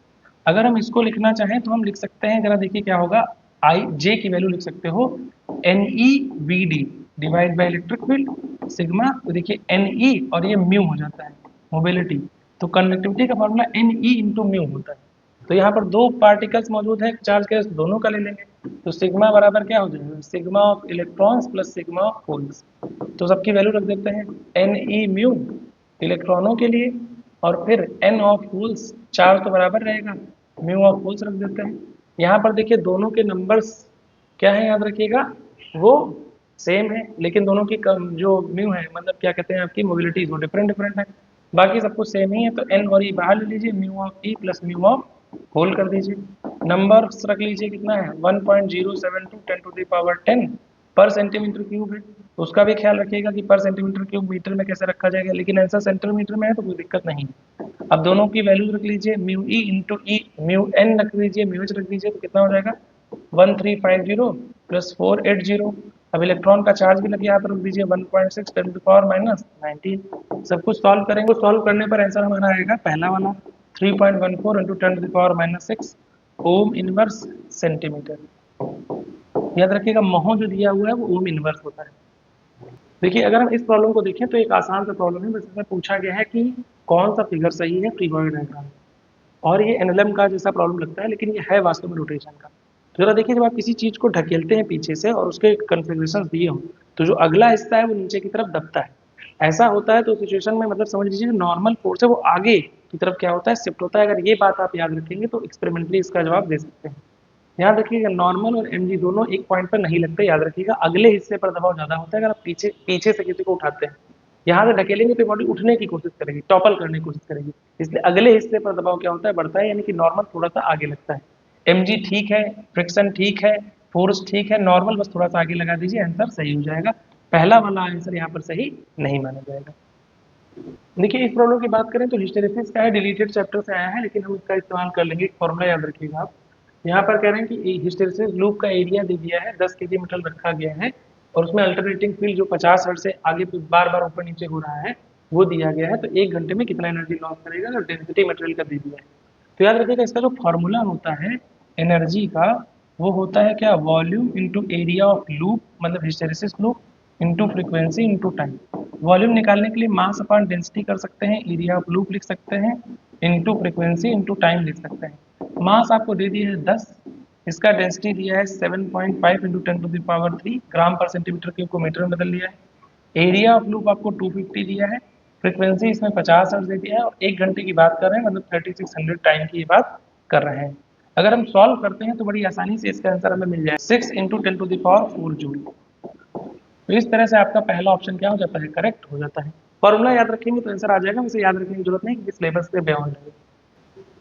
अगर हम इसको लिखना चाहें तो हम लिख सकते हैं, जरा देखिए क्या होगा, आई जे की वैल्यू लिख सकते हो n e v d divide by electric field sigma. तो देखिए एन ई और ये म्यू हो जाता है मोबिलिटी, तो कंडक्टिविटी का formula n e into mu होता है। तो यहाँ पर दो पार्टिकल्स मौजूद है, चार्ज के दोनों का ले लेंगे। तो सिग्मा बराबर क्या हो जाएगा, sigma of electrons plus sigma of holes. तो सबकी वैल्यू रख देते हैं, एन ई म्यू इलेक्ट्रॉनों के लिए, और फिर एन ऑफ होल्स, चार्ज तो बराबर रहेगा, म्यू ऑफ होल्स रख देते हैं। यहाँ पर देखिए दोनों के नंबर्स क्या है, याद रखिएगा, वो सेम है, लेकिन दोनों की जो म्यू है, मतलब क्या कहते हैं आपकी मोबिलिटी, वो डिफरेंट डिफरेंट है। बाकी सब कुछ सेम ही है, तो एन और ई बाहर ले लीजिए, mu of e plus mu of hole कर दीजिए। नंबर्स रख लीजिए, कितना है 1.072 10 टू द पावर 10 पर सेंटीमीटर क्यूब है। तो उसका भी ख्याल रखिएगा कि पर सेंटीमीटर क्यूब मीटर में कैसे रखा जाएगा, लेकिन आंसर सेंटीमीटर में है तो कोई दिक्कत नहीं है। अब दोनों की वैल्यू रख लीजिए, म्यू ई इंटू ई, म्यू एन रख दीजिए, म्यू एच रख दीजिए, तो कितना हो जाएगा 1350 प्लस 480। अब इलेक्ट्रॉन का चार्ज भी लगे, यहाँ पर रख दीजिए 1.6 10 टू द पावर माइनस 19। सब कुछ सॉल्व करेंगे, सॉल्व करने पर आंसर हमारा आएगा पहला वाला 3.14 into 10 to the power minus 6 ohm inverse centimetre. याद रखिएगा महो जो दिया हुआ है वो ओम इनवर्स होता है। देखिए अगर हम इस प्रॉब्लम को देखें तो एक आसान सा प्रॉब्लम है, बस इसमें पूछा गया है कि कौन सा फिगर सही है फ्री बॉडी डायग्राम। और ये एनएलएम का जैसा प्रॉब्लम लगता है, लेकिन ये है वास्तव में रोटेशन का। तो जरा देखिए, जब आप किसी चीज को ढकेलते हैं पीछे से और उसके कन्फिग्रेशन दिए हों, तो जो अगला हिस्सा है वो नीचे की तरफ दबता है। ऐसा होता है तो सिचुएशन में मतलब समझ लीजिए नॉर्मल फोर्स है वो आगे की तरफ क्या होता है, शिफ्ट होता है। अगर ये बात आप याद रखेंगे तो एक्सपेरिमेंटली इसका जवाब दे सकते हैं। याद रखिएगा नॉर्मल और एमजी दोनों एक पॉइंट पर नहीं लगते, याद रखिएगा अगले हिस्से पर दबाव ज्यादा होता है। अगर आप पीछे पीछे से किसी को उठाते हैं, यहाँ से ढकेलेंगे तो बॉडी उठने की कोशिश करेगी, टॉपल करने की कोशिश करेगी, इसलिए अगले हिस्से पर दबाव क्या होता है, बढ़ता है, यानी कि नॉर्मल थोड़ा सा आगे लगता है। एमजी ठीक है, फ्रिक्शन ठीक है, फोर्स ठीक है, नॉर्मल बस थोड़ा सा आगे लगा दीजिए, आंसर सही हो जाएगा। पहला वाला आंसर यहाँ पर सही नहीं माना जाएगा। देखिए इस प्रॉब्लम की बात करें तो हिस्टेरेसिस का है, डिलीटेड चैप्टर से आया है, लेकिन हम इसका इस्तेमाल कर लेंगे। एक फॉर्मूला याद रखिएगा आप, यहाँ पर कह रहे हैं कि हिस्टेरेसिस लूप का एरिया दे दिया है, 10 केजी मीटर रखा गया है, और उसमें अल्टरनेटिंग फील्ड जो 50 हर्ट्ज से आगे बार बार ऊपर नीचे हो रहा है वो दिया गया है। तो 1 घंटे में कितना एनर्जी लॉस करेगा, अगर डेंसिटी मटेरियल का दे दिया है। तो याद रखिएगा इसका जो फॉर्मूला होता है एनर्जी का, वो होता है क्या, volume into area of loop, मतलब hysteresis loop, into frequency into time. Volume निकालने के लिए मास अपॉन डेंसिटी कर सकते हैं, एरिया ऑफ लूप लिख सकते हैं, इंटू फ्रीक्वेंसी इंटू टाइम लिख सकते हैं। मास आपको दे दिया है 10, इसका डेंसिटी दिया है 7.5 इंटू 10 टू द पावर 3 ग्राम पर सेंटीमीटर क्यूब को मीटर में बदल लिया है। एरिया ऑफ लूप आपको 250 दिया है, फ्रीक्वेंसी इसमें 50 हर्ट्ज दे दिया है, और 1 घंटे की बात कर रहे हैं, मतलब 3600 टाइम की बात कर रहे हैं। अगर हम सॉल्व करते हैं तो बड़ी आसानी से इसका आंसर हमें मिल जाए 6 into 10 to the power 4 joule. तो इस तरह से आपका पहला ऑप्शन क्या हो जाता है, करेक्ट हो जाता है। फॉर्मूला याद रखेंगे तो आंसर आ जाएगा, वैसे याद रखने की जरूरत नहीं क्योंकि सिलेबस से बियॉन्ड है।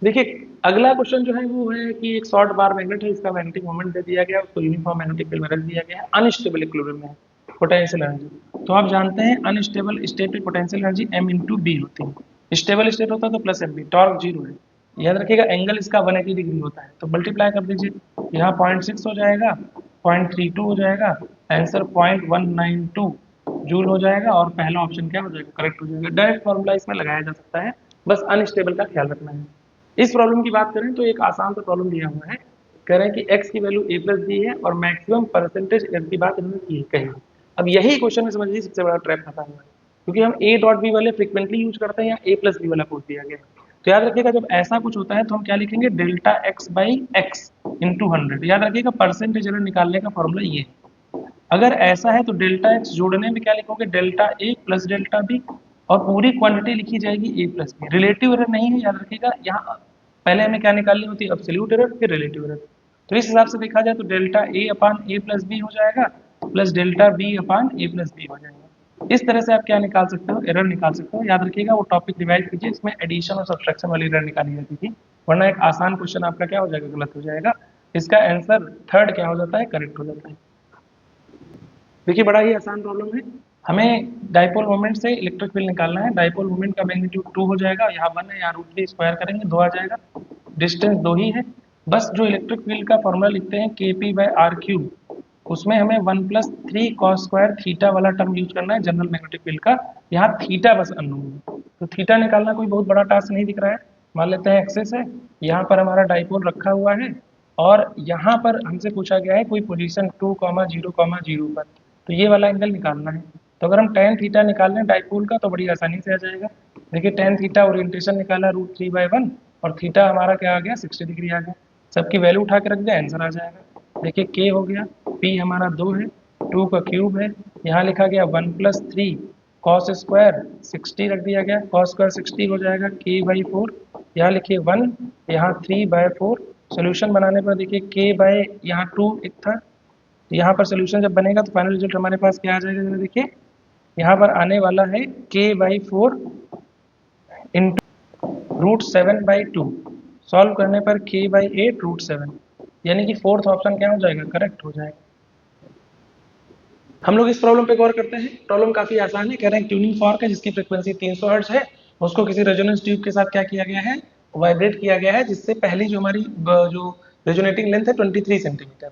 देखिए अगला क्वेश्चन जो है वो है कि एक शॉर्ट बार मैग्नेट है, इसका मैग्नेटिक मोमेंट दे दिया गया, उसको यूनिफॉर्म मैग्नेटिक फील्ड में रख दिया गया है, अनस्टेबल इक्विलिब्रियम में है, पोटेंशियल एनर्जी। तो आप जानते हैं अनस्टेबल स्टेट में potential energy m into B होती है, स्टेबल स्टेट होता है तो plus M B, torque zero है। याद रखिएगा एंगल इसका 180 डिग्री होता है, तो मल्टीप्लाई कर दीजिए, यहाँ 0.6 हो जाएगा, 0.32 हो जाएगा, आंसर 0.192 जूल हो जाएगा, और पहला ऑप्शन क्या हो जाएगा, करेक्ट हो जाएगा। डायरेक्ट फॉर्मूला इसमें लगाया जा सकता है, बस अनस्टेबल का ख्याल रखना है। इस प्रॉब्लम की बात करें तो एक आसान सा प्रॉब्लम दिया हुआ है, कह रहे हैं कि x की वैल्यू a प्लस दी है और मैक्सिमम परसेंटेज एरर की बात इन्होंने की है कही। अब यही क्वेश्चन में समझ लीजिए सबसे बड़ा ट्रैप फंसा हुआ है, क्योंकि हम a डॉट बी वाले फ्रिक्वेंटली यूज करते हैं, या a प्लस बी वाला कोड दिया गया है। तो याद रखिएगा जब ऐसा कुछ होता है तो हम क्या लिखेंगे, delta x by x into 100। याद रखिएगा परसेंटेज एरर निकालने का फॉर्मूला ये है। अगर ऐसा है तो डेल्टा एक्स जोड़ने में क्या लिखोगे, delta A plus delta B, और पूरी क्वांटिटी लिखी जाएगी ए प्लस बी। रिलेटिव एरर नहीं है, याद रखिएगा यहाँ पहले हमें क्या निकालनी होती है, एब्सोल्यूट एरर फिर रिलेटिव एरर। तो इस हिसाब से देखा जाए तो delta A upon A plus B हो जाएगा, प्लस डेल्टा बी अपान ए प्लस बी हो जाएगा। इस तरह से आप क्या निकाल सकते हो, एरर निकाल सकते हो। याद रखिएगा वो टॉपिक रिवाइज कीजिए, इसमें एडिशन और सब्सट्रैक्शन वाली एरर निकाली जाती थी, वरना एक आसान क्वेश्चन आपका क्या हो जाएगा, गलत हो जाएगा। इसका आंसर थर्ड क्या हो जाता है, करेक्ट हो जाता है। देखिए बड़ा ही आसान प्रॉब्लम है, हमें डाइपोल मोमेंट से इलेक्ट्रिक फील्ड निकालना है। डाइपोल मोमेंट का मैग्नीट्यूड 2 हो जाएगा, यहाँ 1 है, यहाँ रूट 3 स्क्वायर करेंगे 2 आ जाएगा, डिस्टेंस 2 ही है। बस जो इलेक्ट्रिक फील्ड का फॉर्मूला लिखते हैं के पी बाई आर क्यूब, उसमें हमें 1 प्लस 3 कॉस स्क्वायर थीटा वाला टर्म यूज करना है जनरल मैग्नेटिक फील्ड का। यहाँ थीटा बस अननोन है, तो थीटा निकालना कोई बहुत बड़ा टास्क नहीं दिख रहा है। मान लेते हैं एक्सेस है, यहाँ पर हमारा डाइपोल रखा हुआ है, और यहाँ पर हमसे पूछा गया है कोई पोजीशन 2,0,0 पर, तो ये वाला एंगल निकालना है। तो अगर हम tan थीटा निकाल लें डाइपोल का तो बड़ी आसानी से आ जाएगा। देखिए tan थीटा ओरिएंटेशन निकाला √3/1, और थीटा हमारा क्या आ गया, 60 डिग्री आ गया। सबकी वैल्यू उठा के रख दिया, आंसर आ जाएगा। देखिए k हो गया, p हमारा 2 है, 2 का क्यूब है, यहाँ लिखा गया 1 प्लस 3 कॉस स्क्वायर 60 रख दिया गया, कॉस स्क्वायर 60 हो जाएगा k/4, यहाँ लिखिए 1, यहाँ 3/4। सोल्यूशन बनाने पर देखिए k बाय यहाँ 2 एक था, यहाँ पर सोल्यूशन जब बनेगा तो फाइनल रिजल्ट हमारे पास क्या आ जाएगा, जरा देखिए यहाँ पर आने वाला है k/4 इंटू √7/2। सॉल्व करने पर k/8 √7, यानी कि फोर्थ ऑप्शन क्या हो जाएगा, करेक्ट हो जाएगा। हम लोग इस प्रॉब्लम पे गौर करते हैं। प्रॉब्लम काफी आसान है, कह रहे हैं ट्यूनिंग फॉर्क है जिसकी फ्रीक्वेंसी 300 हर्ट्ज है, उसको किसी रेजोनेंस ट्यूब के साथ क्या किया गया है, वाइब्रेट किया गया है, जिससे पहली जो हमारी जो रेजोनेटिंग लेंथ है 23 सेंटीमीटर।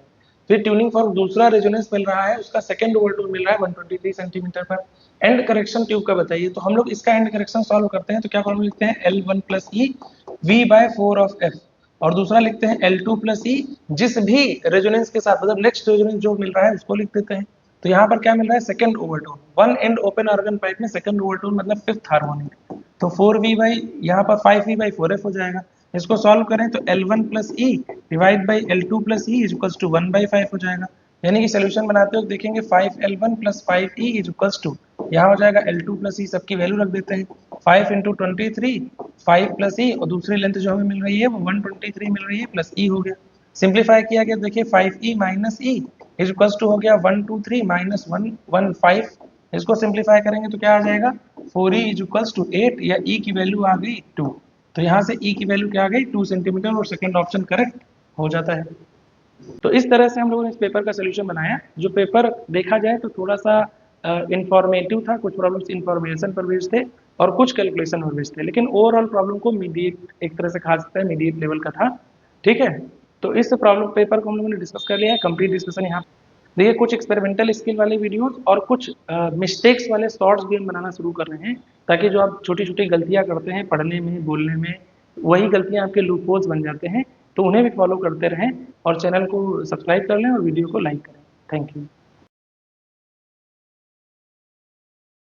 फिर ट्यूनिंग फॉर्क दूसरा रेजोनेंस मिल रहा है, उसका सेकंड ओवरटोन मिल रहा है 123 सेंटीमीटर पर। एंड करेक्शन ट्यूब का बताइए, तो हम लोग इसका एंड करेक्शन सॉल्व करते हैं, तो क्या फॉर्मूला लिखते हैं, L1 plus E V/4 of F, और दूसरा लिखते हैं L2 प्लस ई जिस भी रेजोनेंस के साथ, मतलब नेक्स्ट रेजोनेंस जो मिल रहा है उसको लिख देते हैं। तो यहाँ पर क्या मिल रहा है, second overtone, one and open organ pipe में सेकंड ओवरटोन मतलब फिफ्थ हार्मोनिक, तो 4V यहाँ पर 5V/4f हो जाएगा। इसको सॉल्व करें तो L1 plus e divide by L2 plus e is equals to 1/5 हो जाएगा। यानी कि सोल्यूशन बनाते वक्त देखेंगे 5L1 plus 5E is equals to, यहाँ हो जाएगा L2 प्लस ई, सबकी वैल्यू रख देते हैं, 5 इंटू 23, 5 प्लस ई, और दूसरी लेंथ जो हमें मिल रही है वो 123 मिल रही है, प्लस ई हो गया। सिंप्लीफाई किया गया, देखिए 5E minus e is equals to हो गया 123 माइनस 115। इसको सिंप्लीफाई करेंगे तो क्या आ जाएगा, 4E इज इक्वल्स टू 8, या E की वैल्यू आ गई 2। तो यहाँ से E की वैल्यू क्या आ गई, 2 सेंटीमीटर, और सेकंड ऑप्शन करेक्ट हो जाता है। तो इस तरह से हम लोगों ने इस पेपर का सोल्यूशन बनाया। जो पेपर देखा जाए तो थोड़ा सा इंफॉर्मेटिव था, कुछ प्रॉब्लम्स इंफॉर्मेशन पर बेस्ड थे और कुछ कैलकुलेशन पर बेस्ड थे, लेकिन ओवरऑल प्रॉब्लम को मीडिएट एक तरह से कहा सकता है, मीडिएट लेवल का था। ठीक है, तो इस प्रॉब्लम पेपर को हम लोगों ने डिस्कस कर लिया है, कंप्लीट डिस्कशन यहाँ। देखिए कुछ एक्सपेरिमेंटल स्किल वाले वीडियोस और कुछ मिस्टेक्स वाले शॉर्ट्स भी हम बनाना शुरू कर रहे हैं, ताकि जो आप छोटी छोटी गलतियां करते हैं पढ़ने में बोलने में, वही गलतियां आपके लूप होल्स बन जाते हैं, तो उन्हें भी फॉलो करते रहें और चैनल को सब्सक्राइब कर लें और वीडियो को लाइक करें। Thank you.